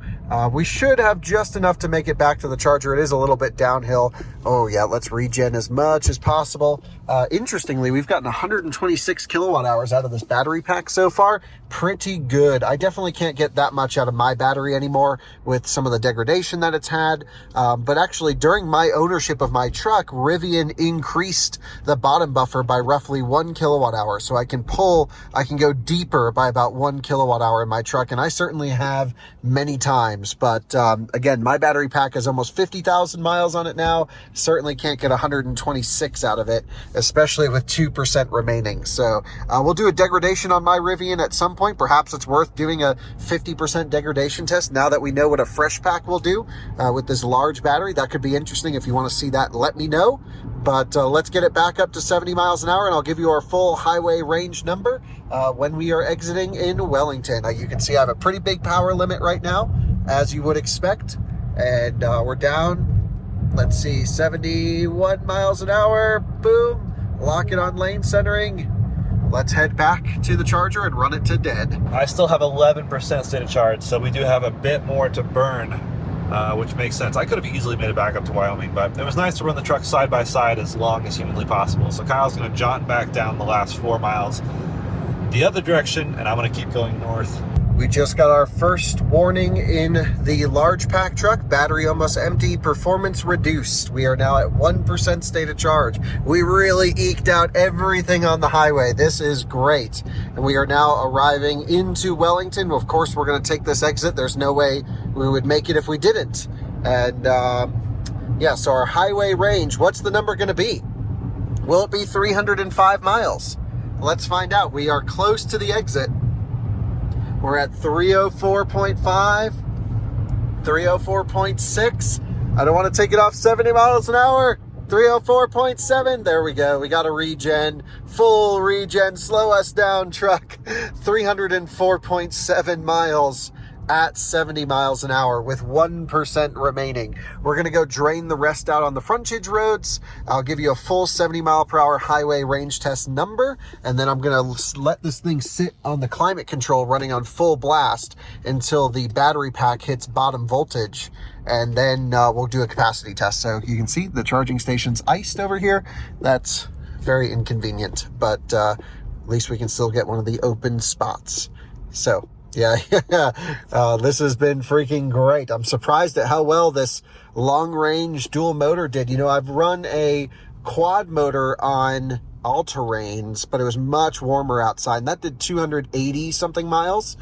[SPEAKER 1] we should have just enough to make it back to the charger. It is a little bit downhill. Oh yeah, let's regen as much as possible. Interestingly, we've gotten 126 kilowatt hours out of this battery pack so far. Pretty good. I definitely can't get that much out of my battery anymore with some of the degradation that it's had. But actually, during my ownership of my truck, Rivian increased the bottom buffer by roughly 1 kilowatt hour. So I can go deeper by about 1 kilowatt hour in my truck. And I certainly have many times. But again, my battery pack has almost 50,000 miles on it now. Certainly can't get 126 out of it, especially with 2% remaining. So we'll do a degradation on my Rivian at some point. Perhaps it's worth doing a 50% degradation test now that we know what a fresh pack will do with this large battery. That could be interesting. If you want to see that, let me know. But let's get it back up to 70 miles an hour, and I'll give you our full highway range number when we are exiting in Wellington. You can see I have a pretty big power limit right now, as you would expect. And we're down, let's see, 71 miles an hour. Boom. Lock it on lane centering. Let's head back to the charger and run it to dead.
[SPEAKER 2] I still have 11% state of charge, so we do have a bit more to burn, which makes sense. I could have easily made it back up to Wyoming, but it was nice to run the truck side by side as long as humanly possible. So Kyle's going to jaunt back down the last 4 miles the other direction, and I'm going to keep going north.
[SPEAKER 1] We just got our first warning in the large pack truck. Battery almost empty, performance reduced. We are now at 1% state of charge. We really eked out everything on the highway. This is great. And we are now arriving into Wellington. Of course, we're going to take this exit. There's no way we would make it if we didn't. And yeah, so our highway range, what's the number going to be? Will it be 305 miles? Let's find out. We are close to the exit. We're at 304.5, 304.6. I don't want to take it off 70 miles an hour. 304.7. There we go. We got a regen, full regen, slow us down truck. 304.7 miles at 70 miles an hour with 1% remaining. We're going to go drain the rest out on the frontage roads. I'll give you a full 70 mile per hour highway range test number, and then I'm going to let this thing sit on the climate control running on full blast until the battery pack hits bottom voltage, and then we'll do a capacity test. So you can see the charging station's iced over here. That's very inconvenient, but at least we can still get one of the open spots. So yeah, this has been freaking great. I'm surprised at how well this long-range dual motor did. You know, I've run a quad motor on all-terrains, but it was much warmer outside, and that did 280 something miles.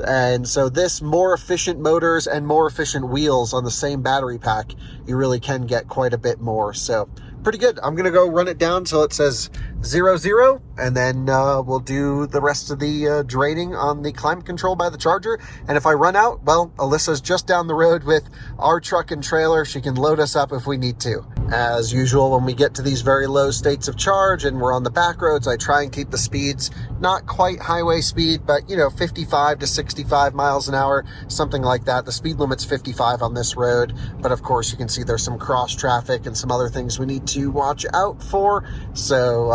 [SPEAKER 1] And so this more efficient motors and more efficient wheels on the same battery pack, you really can get quite a bit more. So pretty good. I'm going to go run it down till it says 0, and then we'll do the rest of the draining on the climate control by the charger. And if I run out, well, Alyssa's just down the road with our truck and trailer. She can load us up if we need to. As usual, when we get to these very low states of charge and we're on the back roads, I try and keep the speeds not quite highway speed, but 55 to 65 miles an hour, something like that. The speed limit's 55 on this road, but of course you can see there's some cross traffic and some other things we need to watch out for. So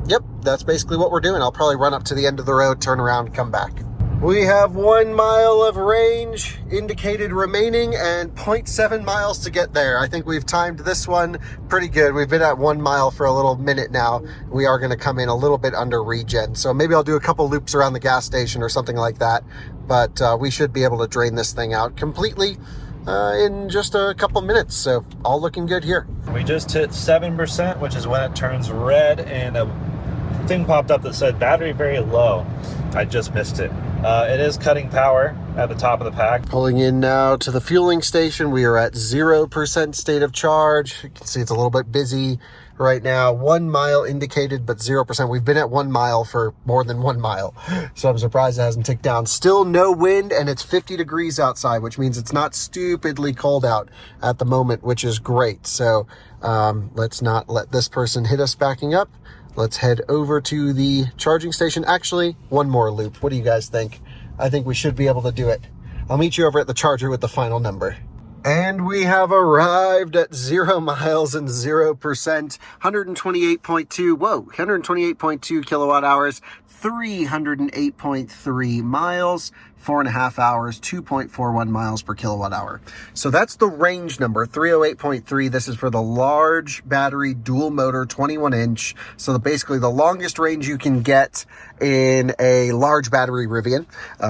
[SPEAKER 1] yep, that's basically what we're doing. I'll probably run up to the end of the road, turn around, and come back. We have 1 mile of range indicated remaining and 0.7 miles to get there. I think we've timed this one pretty good. We've been at 1 mile for a little minute now. We are going to come in a little bit under regen. So maybe I'll do a couple loops around the gas station or something like that. But we should be able to drain this thing out completely in just a couple minutes. So all looking good here.
[SPEAKER 2] We just hit 7%, which is when it turns red, and a thing popped up that said battery very low. I just missed it. It is cutting power at the top of the pack.
[SPEAKER 1] Pulling in now to the fueling station. We are at 0% state of charge. You can see it's a little bit busy right now. 1 mile indicated, but 0%. We've been at 1 mile for more than 1 mile. So I'm surprised it hasn't ticked down. Still no wind, and it's 50 degrees outside, which means it's not stupidly cold out at the moment, which is great. So let's not let this person hit us backing up. Let's head over to the charging station. Actually, one more loop. What do you guys think? I think we should be able to do it. I'll meet you over at the charger with the final number. And we have arrived at 0 miles and 0%, 128.2 kilowatt hours, 308.3 miles, 4.5 hours, 2.41 miles per kilowatt hour. So that's the range number, 308.3. This is for the large battery dual motor 21-inch. So basically the longest range you can get in a large battery Rivian,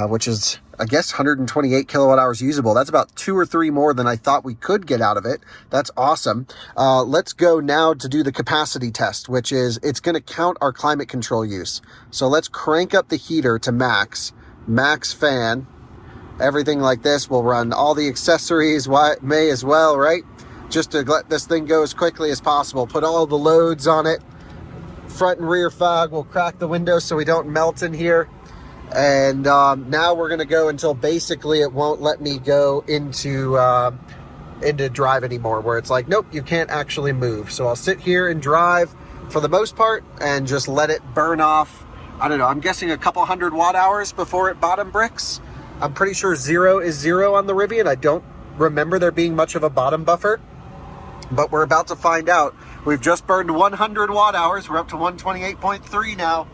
[SPEAKER 1] which is, I guess, 128 kilowatt hours usable. That's about 2 or 3 more than I thought we could get out of it. That's awesome. Let's go now to do the capacity test, which is, it's going to count our climate control use. So let's crank up the heater to max fan, everything like this. We'll run all the accessories, may as well, right? Just to let this thing go as quickly as possible. Put all the loads on it. Front and rear fog. We'll crack the windows so we don't melt in here. And now we're going to go until basically it won't let me go into drive anymore, where it's like, nope, you can't actually move. So I'll sit here and drive for the most part and just let it burn off. I don't know, I'm guessing a couple 100 watt hours before it bottom bricks. I'm pretty sure 0 is 0 on the Rivian. I don't remember there being much of a bottom buffer, but we're about to find out. We've just burned 100 watt hours. We're up to 128.3 now.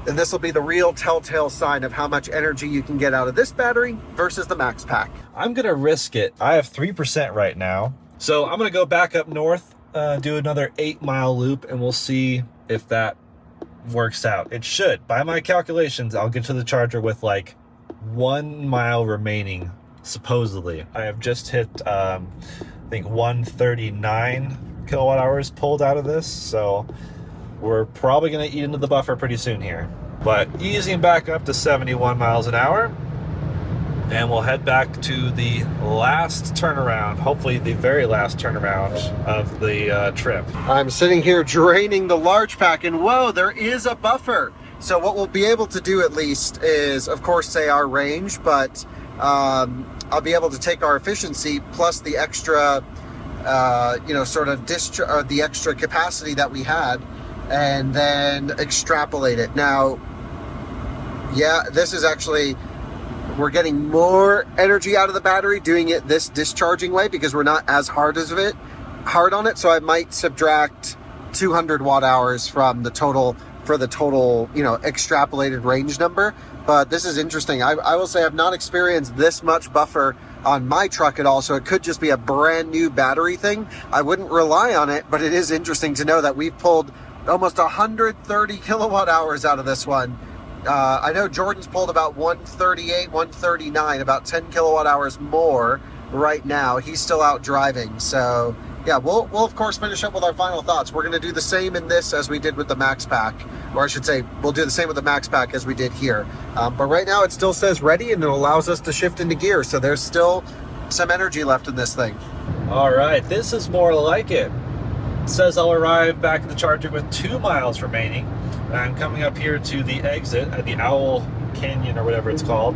[SPEAKER 1] And this will be the real telltale sign of how much energy you can get out of this battery versus the max pack.
[SPEAKER 2] I'm gonna risk it. I have 3% right now. So I'm gonna go back up north, do another 8-mile loop, and we'll see if that works out. It should. By my calculations, I'll get to the charger with like 1 mile remaining, supposedly. I have just hit, I think 139 kilowatt hours pulled out of this, so we're probably going to eat into the buffer pretty soon here. But easing back up to 71 miles an hour, and we'll head back to the last turnaround, hopefully the very last turnaround of the trip.
[SPEAKER 1] I'm sitting here draining the large pack, and whoa, there is a buffer. So what we'll be able to do at least is, of course, say our range, but I'll be able to take our efficiency plus the extra, sort of the extra capacity that we had, and then extrapolate it. Now, yeah, this is actually, we're getting more energy out of the battery doing it this discharging way because we're not as hard on it. So I might subtract 200 watt hours from the total, for the total, extrapolated range number. But this is interesting. I will say I've not experienced this much buffer on my truck at all. So it could just be a brand new battery thing. I wouldn't rely on it, but it is interesting to know that we've pulled almost 130 kilowatt hours out of this one. I know Jordan's pulled about 138, 139, about 10 kilowatt hours more right now. He's still out driving. So yeah, we'll of course finish up with our final thoughts. We're going to do the same in this as we did with the Max Pack, or I should say we'll do the same with the Max Pack as we did here. But right now it still says ready, and it allows us to shift into gear. So there's still some energy left in this thing.
[SPEAKER 2] All right, this is more like it. It says I'll arrive back at the charger with 2 miles remaining. I'm coming up here to the exit at the Owl Canyon or whatever it's called.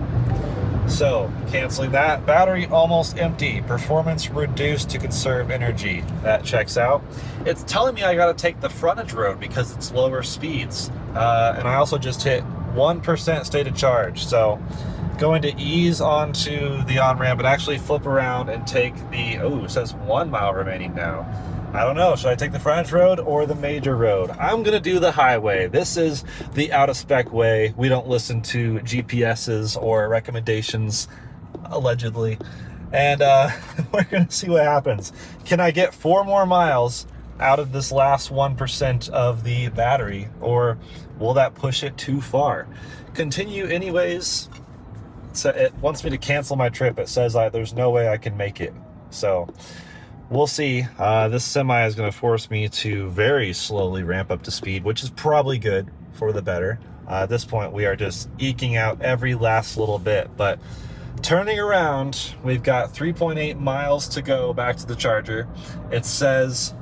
[SPEAKER 2] So, canceling that. Battery almost empty. Performance reduced to conserve energy. That checks out. It's telling me I gotta take the frontage road because it's lower speeds. And I also just hit 1% state of charge. So, going to ease onto the on-ramp and actually flip around and take the, it says 1 mile remaining now. I don't know, should I take the frontage road or the major road? I'm gonna do the highway. This is the out-of-spec way. We don't listen to GPSs or recommendations, allegedly. And we're gonna see what happens. Can I get 4 more miles out of this last 1% of the battery, or will that push it too far? Continue anyways. So it wants me to cancel my trip. It says there's no way I can make it. So we'll see. This semi is going to force me to very slowly ramp up to speed, which is probably good for the better. At this point, we are just eking out every last little bit. But turning around, we've got 3.8 miles to go back to the charger. It says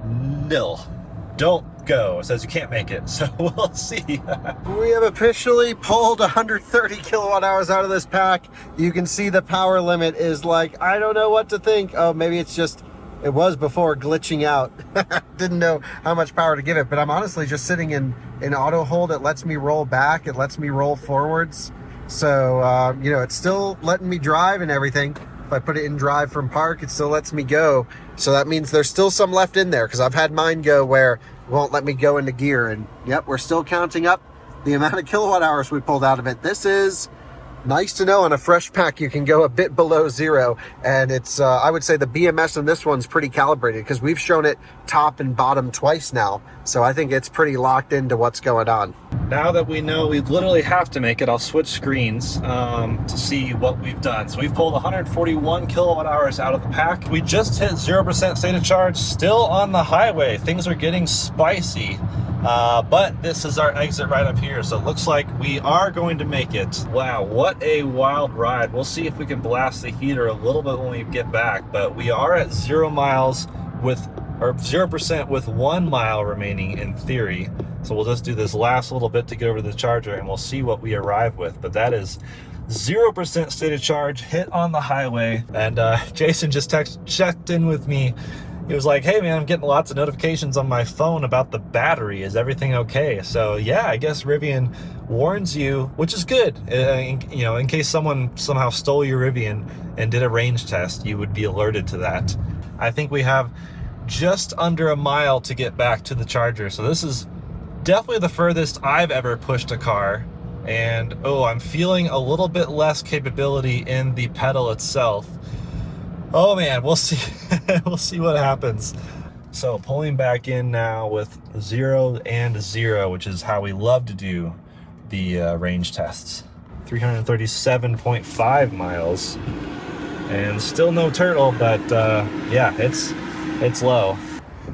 [SPEAKER 2] nil. Don't go. It says you can't make it. So we'll see.
[SPEAKER 1] We have officially pulled 130 kilowatt hours out of this pack. You can see the power limit is like, I don't know what to think. Oh, maybe it's just, it was before glitching out. Didn't know how much power to give it, but I'm honestly just sitting in auto hold. It lets me roll back. It lets me roll forwards. So, it's still letting me drive and everything. If I put it in drive from park, it still lets me go. So that means there's still some left in there, because I've had mine go where it won't let me go into gear. And yep, we're still counting up the amount of kilowatt hours we pulled out of it. This is nice to know. On a fresh pack, you can go a bit below zero. And it's, I would say the BMS in this one's pretty calibrated, because we've shown it top and bottom twice now. So I think it's pretty locked into what's going on.
[SPEAKER 2] Now that we know we literally have to make it, I'll switch screens to see what we've done. So we've pulled 141 kilowatt hours out of the pack. We just hit 0% state of charge, still on the highway. Things are getting spicy, but this is our exit right up here. So it looks like we are going to make it. Wow, what a wild ride. We'll see if we can blast the heater a little bit when we get back, but we are at 0 miles with, or 0% with 1 mile remaining in theory. So we'll just do this last little bit to get over to the charger, and we'll see what we arrive with. But that is 0% state of charge, hit on the highway. And Jason just checked in with me. He was like, hey man, I'm getting lots of notifications on my phone about the battery. Is everything okay? So yeah, I guess Rivian warns you, which is good. In case someone somehow stole your Rivian and did a range test, you would be alerted to that. I think we have just under a mile to get back to the charger. So this is definitely the furthest I've ever pushed a car. And I'm feeling a little bit less capability in the pedal itself. Oh man, we'll see. We'll see what happens. So pulling back in now with 0 and 0, which is how we love to do the range tests. 337.5 miles. And still no turtle, but yeah, it's low.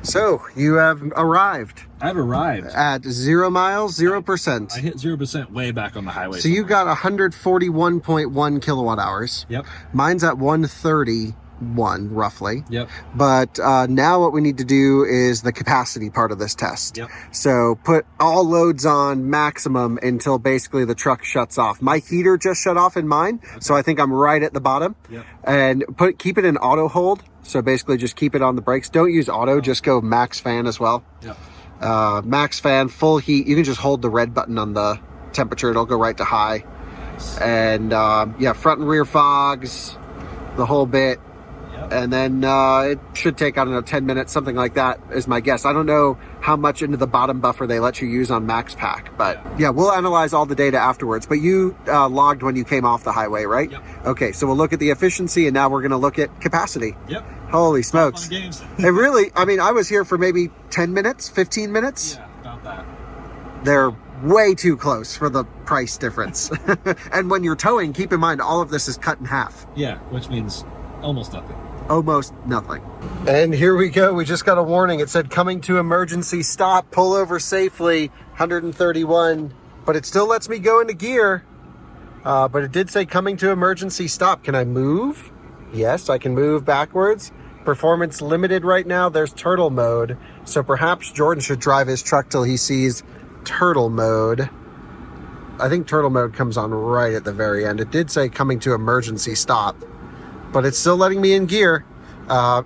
[SPEAKER 1] So you have arrived
[SPEAKER 3] I've arrived.
[SPEAKER 1] at 0 miles, 0%.
[SPEAKER 3] I hit 0% way back on the highway.
[SPEAKER 1] So you got 141.1 kilowatt hours.
[SPEAKER 3] Yep.
[SPEAKER 1] Mine's at 131 roughly.
[SPEAKER 3] Yep.
[SPEAKER 1] But now what we need to do is the capacity part of this test.
[SPEAKER 3] Yep.
[SPEAKER 1] So put all loads on maximum until basically the truck shuts off. My heater just shut off in mine, so I think I'm right at the bottom.
[SPEAKER 3] Yep.
[SPEAKER 1] And keep it in auto hold. So basically just keep it on the brakes. Don't use auto, just go max fan as well.
[SPEAKER 3] Yep.
[SPEAKER 1] Max fan, full heat. You can just hold the red button on the temperature. It'll go right to high.
[SPEAKER 3] Nice.
[SPEAKER 1] And yeah, front and rear fogs, the whole bit.
[SPEAKER 3] Yep.
[SPEAKER 1] And then it should take, I don't know, 10 minutes, something like that is my guess. I don't know how much into the bottom buffer they let you use on Max Pack, but yeah, we'll analyze all the data afterwards. But you logged when you came off the highway, right?
[SPEAKER 3] Yep.
[SPEAKER 1] Okay, so we'll look at the efficiency, and now we're going to look at capacity.
[SPEAKER 3] Yep.
[SPEAKER 1] Holy smokes.
[SPEAKER 3] Fun games.
[SPEAKER 1] It really, I mean, I was here for maybe 10 minutes, 15 minutes.
[SPEAKER 3] Yeah, about that.
[SPEAKER 1] They're way too close for the price difference. And when you're towing, keep in mind, all of this is cut in half.
[SPEAKER 3] Yeah, which means almost nothing.
[SPEAKER 1] Almost nothing. And here we go. We just got a warning. It said coming to emergency stop, pull over safely, 131. But it still lets me go into gear. But it did say coming to emergency stop. Can I move? Yes, I can move backwards. Performance limited right now. There's turtle mode. So perhaps Jordan should drive his truck till he sees turtle mode. I think turtle mode comes on right at the very end. It did say coming to emergency stop, but it's still letting me in gear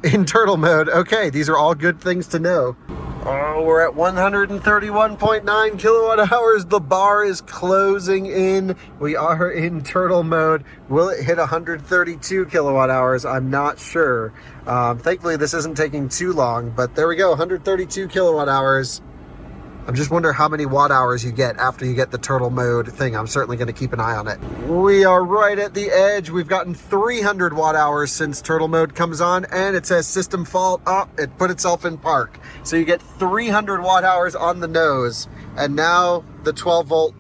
[SPEAKER 1] in turtle mode. Okay, these are all good things to know. Oh, we're at 131.9 kilowatt hours. The bar is closing in. We are in turtle mode. Will it hit 132 kilowatt hours? I'm not sure. Thankfully, this isn't taking too long, but there we go, 132 kilowatt hours. I'm just wondering how many watt hours you get after you get the turtle mode thing. I'm certainly going to keep an eye on it. We are right at the edge. We've gotten 300 watt hours since turtle mode comes on, and it says system fault. Oh, it put itself in park. So you get 300 watt hours on the nose, and now the 12 volt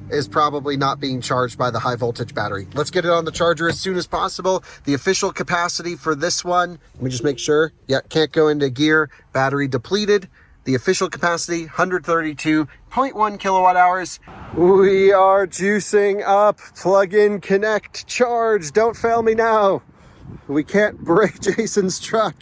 [SPEAKER 1] is probably not being charged by the high voltage battery. Let's get it on the charger as soon as possible. The official capacity for this one, let me just make sure. Yeah, can't go into gear, battery depleted. The official capacity, 132.1 kilowatt hours. We are juicing up. Plug in, connect, charge. Don't fail me now. We can't break Jason's truck.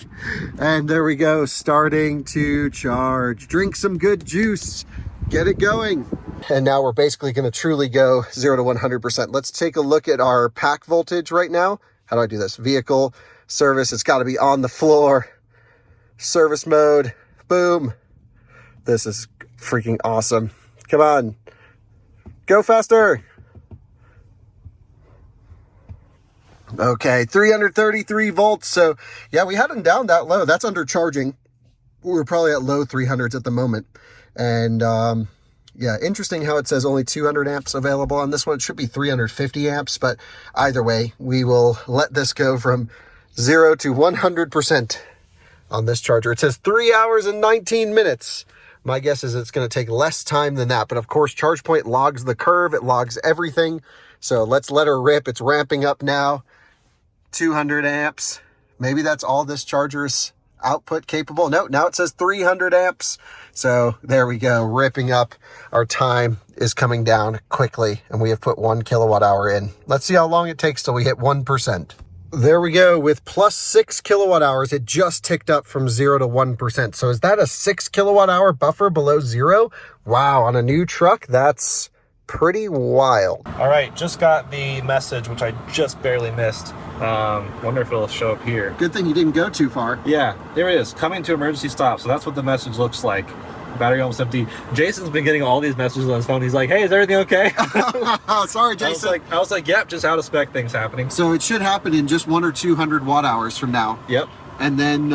[SPEAKER 1] And there we go, starting to charge. Drink some good juice. Get it going. And now we're basically going to truly go 0 to 100%. Let's take a look at our pack voltage right now. How do I do this? Vehicle, service. It's got to be on the floor. Service mode. Boom. This is freaking awesome. Come on. Go faster. Okay, 333 volts. So yeah, we had them down that low. That's under charging. We're probably at low 300s at the moment. And yeah, interesting how it says only 200 amps available on this one. It should be 350 amps, but either way, we will let this go from 0 to 100% on this charger. It says 3 hours and 19 minutes. My guess is it's going to take less time than that. But of course, ChargePoint logs the curve. It logs everything. So let's let her rip. It's ramping up now. 200 amps. Maybe that's all this charger's output capable. No, now it says 300 amps. So there we go. Ripping up. Our time is coming down quickly. And we have put 1 kilowatt hour in. Let's see how long it takes till we hit 1%. There we go. With plus 6 kilowatt hours, it just ticked up from 0 to 1%. So is that a 6 kilowatt hour buffer below 0? Wow, on a new truck, that's pretty wild.
[SPEAKER 2] All right, just got the message, which I just barely missed. Wonder if it'll show up here.
[SPEAKER 1] Good thing you didn't go too far.
[SPEAKER 2] Yeah, there it is. Coming to emergency stop. So that's what the message looks like. Battery almost empty. Jason's been getting all these messages on his phone. He's like, hey, is everything okay?
[SPEAKER 1] Sorry, Jason.
[SPEAKER 2] I was like, yep, just out of spec things happening.
[SPEAKER 1] So it should happen in just 100 or 200 watt hours from now.
[SPEAKER 2] Yep.
[SPEAKER 1] And then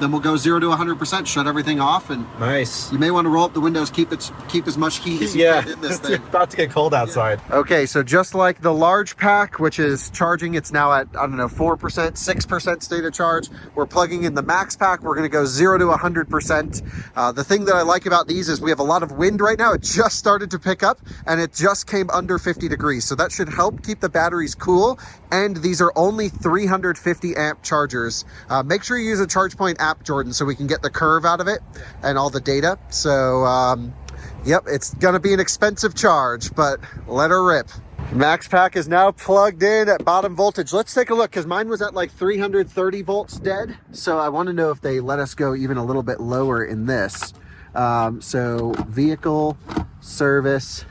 [SPEAKER 1] then we'll go 0 to 100%, shut everything off, and
[SPEAKER 2] Nice.
[SPEAKER 1] you may want to roll up the windows, keep as much heat as you can in this
[SPEAKER 2] It's
[SPEAKER 1] thing.
[SPEAKER 2] about to get cold outside.
[SPEAKER 1] Okay, so just like the large pack, which is charging, it's now at, I don't know, 4%, 6% state of charge. We're plugging in the max pack. We're going to go 0 to 100%. The thing that I like about these is we have a lot of wind right now. It just started to pick up, and it just came under 50 degrees. So that should help keep the batteries cool. And these are only 350 amp chargers. Make sure you use a ChargePoint app, Jordan, so we can get the curve out of it and all the data. So, yep, it's gonna be an expensive charge, but let her rip. Max pack is now plugged in at bottom voltage. Let's take a look, because mine was at like 330 volts dead. So I want to know if they let us go even a little bit lower in this. So vehicle, service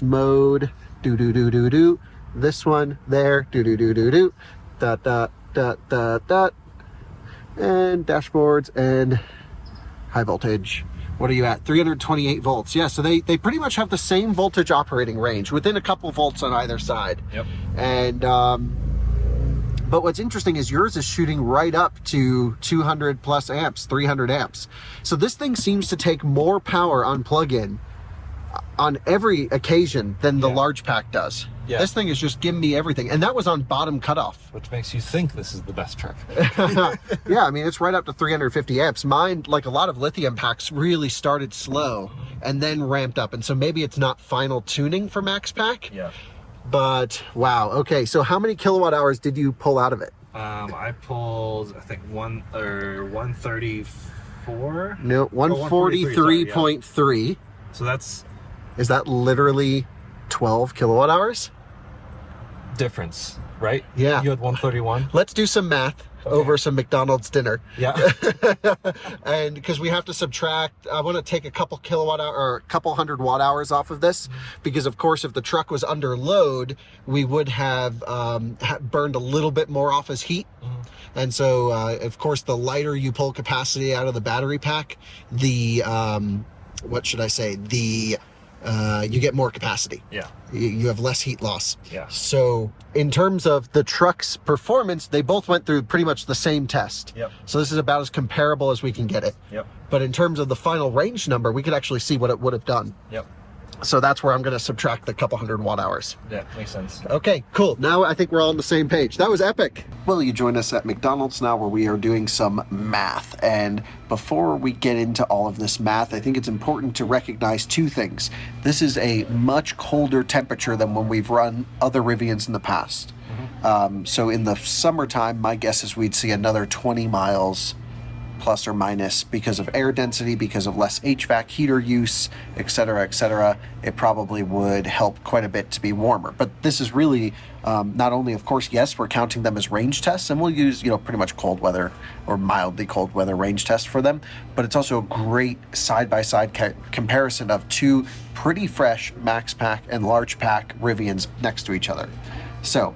[SPEAKER 1] mode, do. This one there, do. Dot. And dashboards and high voltage. What are you at? 328 volts. Yeah, so they pretty much have the same voltage operating range, within a couple volts on either side.
[SPEAKER 2] Yep.
[SPEAKER 1] And but what's interesting is yours is shooting right up to 200 plus amps, 300 amps. So this thing seems to take more power on plug-in on every occasion than the large pack does.
[SPEAKER 2] Yeah.
[SPEAKER 1] This thing is just giving me everything. And that was on bottom cutoff.
[SPEAKER 2] Which makes you think this is the best truck.
[SPEAKER 1] Yeah, I mean, it's right up to 350 amps. Mine, like a lot of lithium packs, really started slow and then ramped up. And so maybe it's not final tuning for max pack.
[SPEAKER 2] Yeah.
[SPEAKER 1] But wow. Okay, so how many kilowatt hours did you pull out of it?
[SPEAKER 2] I pulled, I think 134.
[SPEAKER 1] No, 143.3.
[SPEAKER 2] So that's
[SPEAKER 1] Is that literally 12 kilowatt hours?
[SPEAKER 2] difference, right?
[SPEAKER 1] Yeah.
[SPEAKER 2] You had 131.
[SPEAKER 1] Let's do some math over some McDonald's dinner.
[SPEAKER 2] Yeah.
[SPEAKER 1] And because we have to subtract, I want to take a couple kilowatt hour or a couple 100 watt hours off of this, because of course if the truck was under load, we would have burned a little bit more off as heat. And so of course the lighter you pull capacity out of the battery pack, the what should I say, the you get more capacity.
[SPEAKER 2] Yeah.
[SPEAKER 1] You have less heat loss.
[SPEAKER 2] Yeah.
[SPEAKER 1] So in terms of the truck's performance, they both went through pretty much the same test.
[SPEAKER 2] Yep.
[SPEAKER 1] So this is about as comparable as we can get it.
[SPEAKER 2] Yep.
[SPEAKER 1] But in terms of the final range number, we could actually see what it would have done.
[SPEAKER 2] Yep.
[SPEAKER 1] So that's where I'm going to subtract the couple 100 watt hours.
[SPEAKER 2] Yeah, makes sense.
[SPEAKER 1] Okay, cool. Now I think we're all on the same page. That was epic. Well, you join us at McDonald's now, where we are doing some math. And before we get into all of this math, I think it's important to recognize two things. This is a much colder temperature than when we've run other Rivians in the past. So in the summertime, my guess is we'd see another 20 miles plus or minus because of air density, because of less HVAC heater use, et cetera, et cetera. It probably would help quite a bit to be warmer. But this is really not only, of course, yes, we're counting them as range tests, and we'll use, pretty much cold weather or mildly cold weather range tests for them, but it's also a great side-by-side comparison of two pretty fresh max pack and large pack Rivians next to each other. So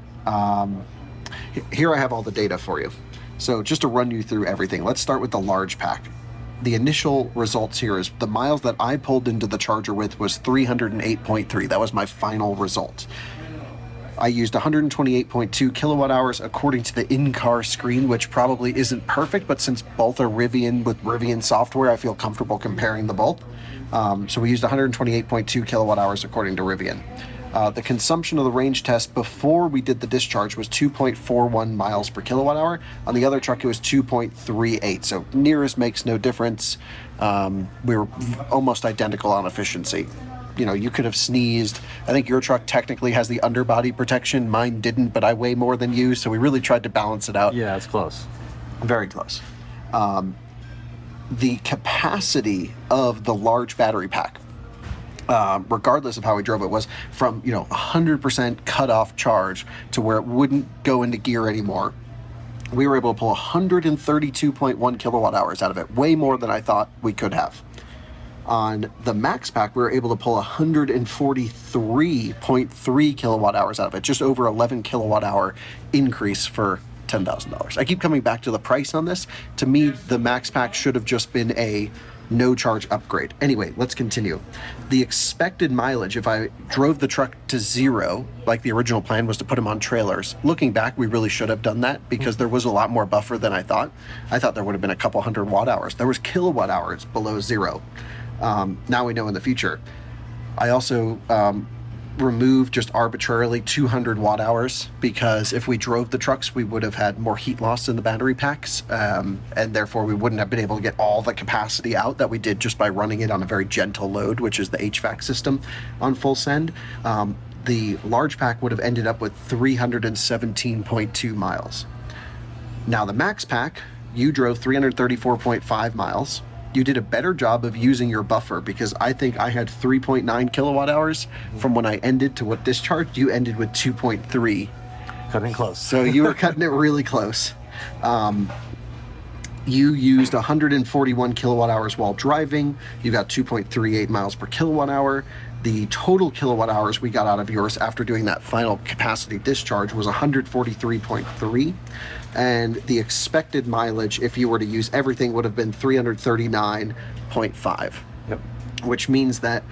[SPEAKER 1] here I have all the data for you. So just to run you through everything, let's start with the large pack. The initial results here is the miles that I pulled into the charger with was 308.3. That was my final result. I used 128.2 kilowatt hours according to the in-car screen, which probably isn't perfect, but since both are Rivian with Rivian software, I feel comfortable comparing the both. So we used 128.2 kilowatt hours according to Rivian. The consumption of the range test before we did the discharge was 2.41 miles per kilowatt hour. On the other truck, it was 2.38. So nearest makes no difference. We were almost identical on efficiency. You could have sneezed. I think your truck technically has the underbody protection. Mine didn't, but I weigh more than you. So we really tried to balance it out.
[SPEAKER 2] Yeah, it's close.
[SPEAKER 1] Very close. The capacity of the large battery pack, regardless of how we drove it, was from 100% cut-off charge to where it wouldn't go into gear anymore. We were able to pull 132.1 kilowatt hours out of it, way more than I thought we could have. On the max pack, we were able to pull 143.3 kilowatt hours out of it, just over 11 kilowatt hour increase for $10,000. I keep coming back to the price on this. To me, the max pack should have just been a no charge upgrade. Anyway, let's continue. The expected mileage, if I drove the truck to 0, like the original plan was to put them on trailers. Looking back, we really should have done that because there was a lot more buffer than I thought. I thought there would have been a couple hundred watt hours. There was kilowatt hours below 0. Now we know in the future. I also removed just arbitrarily 200 watt hours because if we drove the trucks, we would have had more heat loss in the battery packs, and therefore we wouldn't have been able to get all the capacity out that we did just by running it on a very gentle load, which is the HVAC system on full send. The large pack would have ended up with 317.2 miles. Now the max pack, you drove 334.5 miles. You did a better job of using your buffer because I think I had 3.9 kilowatt hours from when I ended to what discharged. You ended with 2.3.
[SPEAKER 2] Cutting close.
[SPEAKER 1] So you were cutting it really close. You used 141 kilowatt hours while driving. You got 2.38 miles per kilowatt hour. The total kilowatt hours we got out of yours after doing that final capacity discharge was 143.3. And the expected mileage, if you were to use everything, would have been 339.5.
[SPEAKER 2] Yep.
[SPEAKER 1] Which means that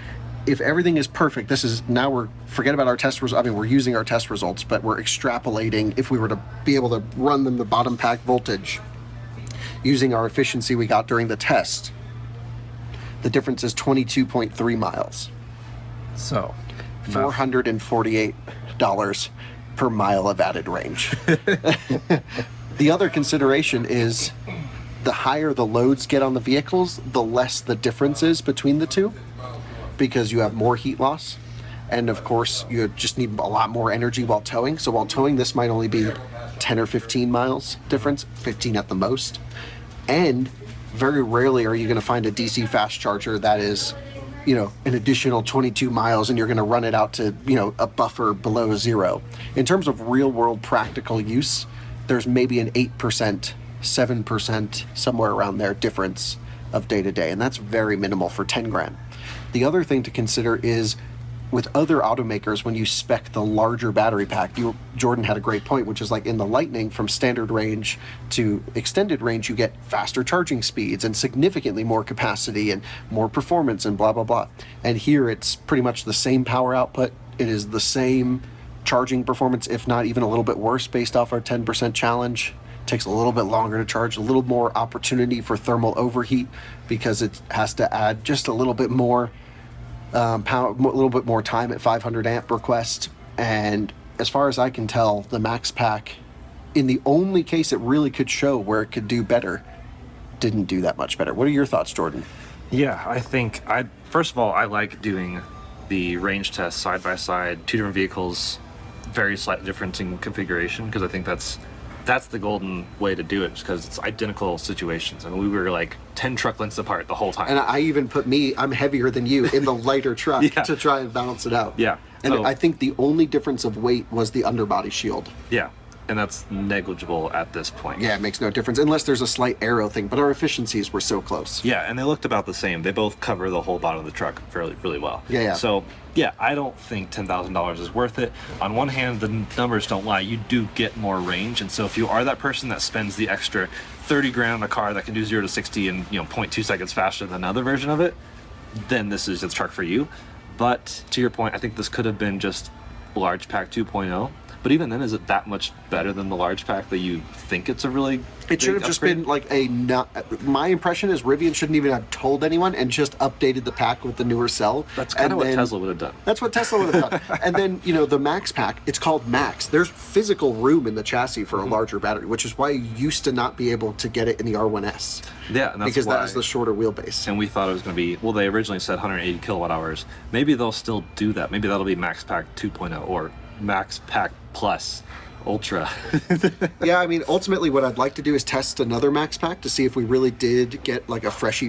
[SPEAKER 1] if everything is perfect, this is now forget about our test results. I mean, we're using our test results, but we're extrapolating if we were to be able to run them the bottom pack voltage using our efficiency we got during the test. The difference is 22.3 miles.
[SPEAKER 2] So,
[SPEAKER 1] $448 per mile of added range. The other consideration is the higher the loads get on the vehicles, the less the difference is between the two because you have more heat loss. And of course, you just need a lot more energy while towing. So while towing, this might only be 10 or 15 miles difference, 15 at the most. And very rarely are you going to find a DC fast charger that is, an additional 22 miles and you're going to run it out to, a buffer below 0. In terms of real world practical use, there's maybe an 8%, 7%, somewhere around there difference of day to day. And that's very minimal for 10 grand. The other thing to consider is with other automakers, when you spec the larger battery pack, Jordan had a great point, which is like in the Lightning, from standard range to extended range, you get faster charging speeds and significantly more capacity and more performance and blah, blah, blah. And here it's pretty much the same power output. It is the same charging performance, if not even a little bit worse based off our 10% challenge. It takes a little bit longer to charge, a little more opportunity for thermal overheat because it has to add just a little bit more power, a little bit more time at 500 amp request. And as far as I can tell, the max pack, in the only case it really could show where it could do better, didn't do that much better. What are your thoughts, Jordan?
[SPEAKER 2] Yeah, I think first of all, I like doing the range test side by side, two different vehicles, very slightly different in configuration, because I think that's the golden way to do it, because it's identical situations. I mean, we were like 10 truck lengths apart the whole time.
[SPEAKER 1] And I even put I'm heavier than you in the lighter truck
[SPEAKER 2] Yeah.
[SPEAKER 1] to try and balance it out.
[SPEAKER 2] Yeah.
[SPEAKER 1] And
[SPEAKER 2] So-
[SPEAKER 1] I think the only difference of weight was the underbody shield.
[SPEAKER 2] Yeah, and that's negligible at this point.
[SPEAKER 1] Yeah, it makes no difference unless there's a slight aero thing, but our efficiencies were so close.
[SPEAKER 2] Yeah, and they looked about the same. They both cover the whole bottom of the truck really well.
[SPEAKER 1] Yeah.
[SPEAKER 2] So, yeah, I don't think $10,000 is worth it. On one hand, the numbers don't lie. You do get more range, and so if you are that person that spends the extra 30 grand on a car that can do 0 to 60 in 0.2 seconds faster than another version of it, then this is the truck for you. But to your point, I think this could have been just large pack 2.0. But even then, is it that much better than the large pack that you think it's a really
[SPEAKER 1] It should have just been like my impression is Rivian shouldn't even have told anyone and just updated the pack with the newer cell.
[SPEAKER 2] That's kind of what Tesla would have done.
[SPEAKER 1] That's what Tesla would have done. And then, the Max pack, it's called Max. There's physical room in the chassis for a larger battery, which is why you used to not be able to get it in the R1S.
[SPEAKER 2] Yeah, and that's
[SPEAKER 1] because
[SPEAKER 2] why.
[SPEAKER 1] that is the shorter wheelbase.
[SPEAKER 2] And we thought it was going to be, they originally said 180 kilowatt hours. Maybe they'll still do that. Maybe that'll be Max Pack 2.0 or Max Pack Plus Ultra.
[SPEAKER 1] Yeah, I mean, ultimately what I'd like to do is test another Max Pack to see if we really did get like a fresh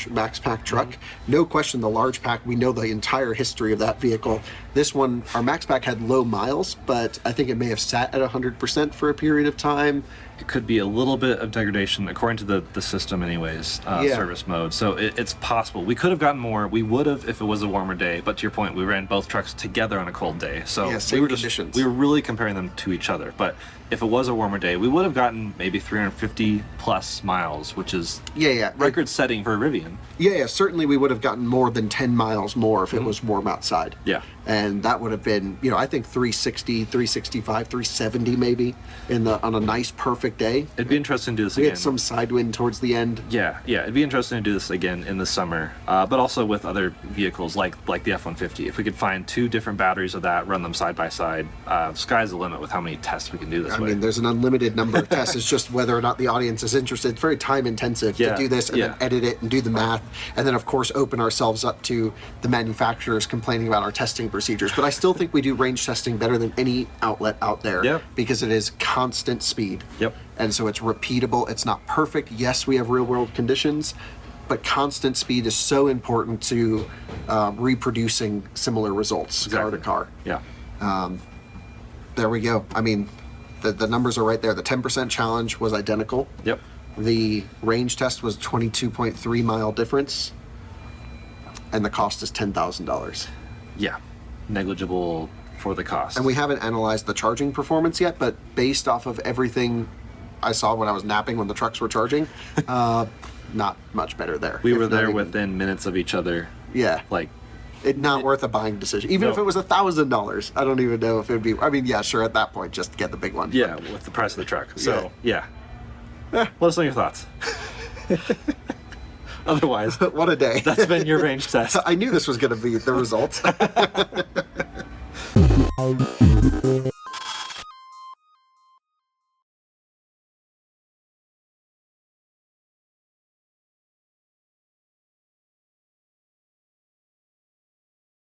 [SPEAKER 1] Max Pack truck. No question, the large pack, we know the entire history of that vehicle. This one, our Max Pack had low miles, but I think it may have sat at 100% for a period of time.
[SPEAKER 2] it could be a little bit of degradation according to the system anyways, service mode. So it's possible. We could have gotten more. We would have if it was a warmer day, but to your point, we ran both trucks together on a cold day. So
[SPEAKER 1] Yeah, same conditions.
[SPEAKER 2] we were really comparing them to each other. But if it was a warmer day, we would have gotten maybe 350 plus miles, which is record setting for a Rivian.
[SPEAKER 1] Yeah, certainly we would have gotten more than 10 miles more if it was warm outside.
[SPEAKER 2] Yeah.
[SPEAKER 1] And that would have been, you know, I think 360, 365, 370 maybe on a nice perfect day.
[SPEAKER 2] It'd be interesting to do this
[SPEAKER 1] We
[SPEAKER 2] again.
[SPEAKER 1] had some side wind towards the end.
[SPEAKER 2] Yeah, it'd be interesting to do this again in the summer, but also with other vehicles like the F-150. If we could find 2 different batteries of that, run them side by side, sky's the limit with how many tests we can do this
[SPEAKER 1] I
[SPEAKER 2] way.
[SPEAKER 1] mean, there's an unlimited number of tests. It's just whether or not the audience is interested. It's very time intensive to do this and then edit it and do the math. And then, of course, open ourselves up to the manufacturers complaining about our testing procedures. But I still think we do range testing better than any outlet out there because it is constant speed.
[SPEAKER 2] Yep.
[SPEAKER 1] And so it's repeatable. It's not perfect. Yes, we have real world conditions, but constant speed is so important to reproducing similar results car to car.
[SPEAKER 2] Yeah.
[SPEAKER 1] There we go. I mean, the numbers are right there. The 10% challenge was identical.
[SPEAKER 2] Yep.
[SPEAKER 1] The range test was 22.3 mile difference, and the cost is $10,000.
[SPEAKER 2] Yeah. Negligible for the cost.
[SPEAKER 1] And we haven't analyzed the charging performance yet, but based off of everything I saw when I was napping when the trucks were charging, not much better there.
[SPEAKER 2] We were there within minutes of each other.
[SPEAKER 1] Yeah.
[SPEAKER 2] Like,
[SPEAKER 1] it's not worth a buying decision. Even if it was $1,000, I don't even know if it would be. I mean, yeah, sure, at that point, just get the big one.
[SPEAKER 2] yeah, with the price of the truck. So, let us know your thoughts. Otherwise,
[SPEAKER 1] What a day.
[SPEAKER 2] that's been your range test.
[SPEAKER 1] I knew this was going to be the result.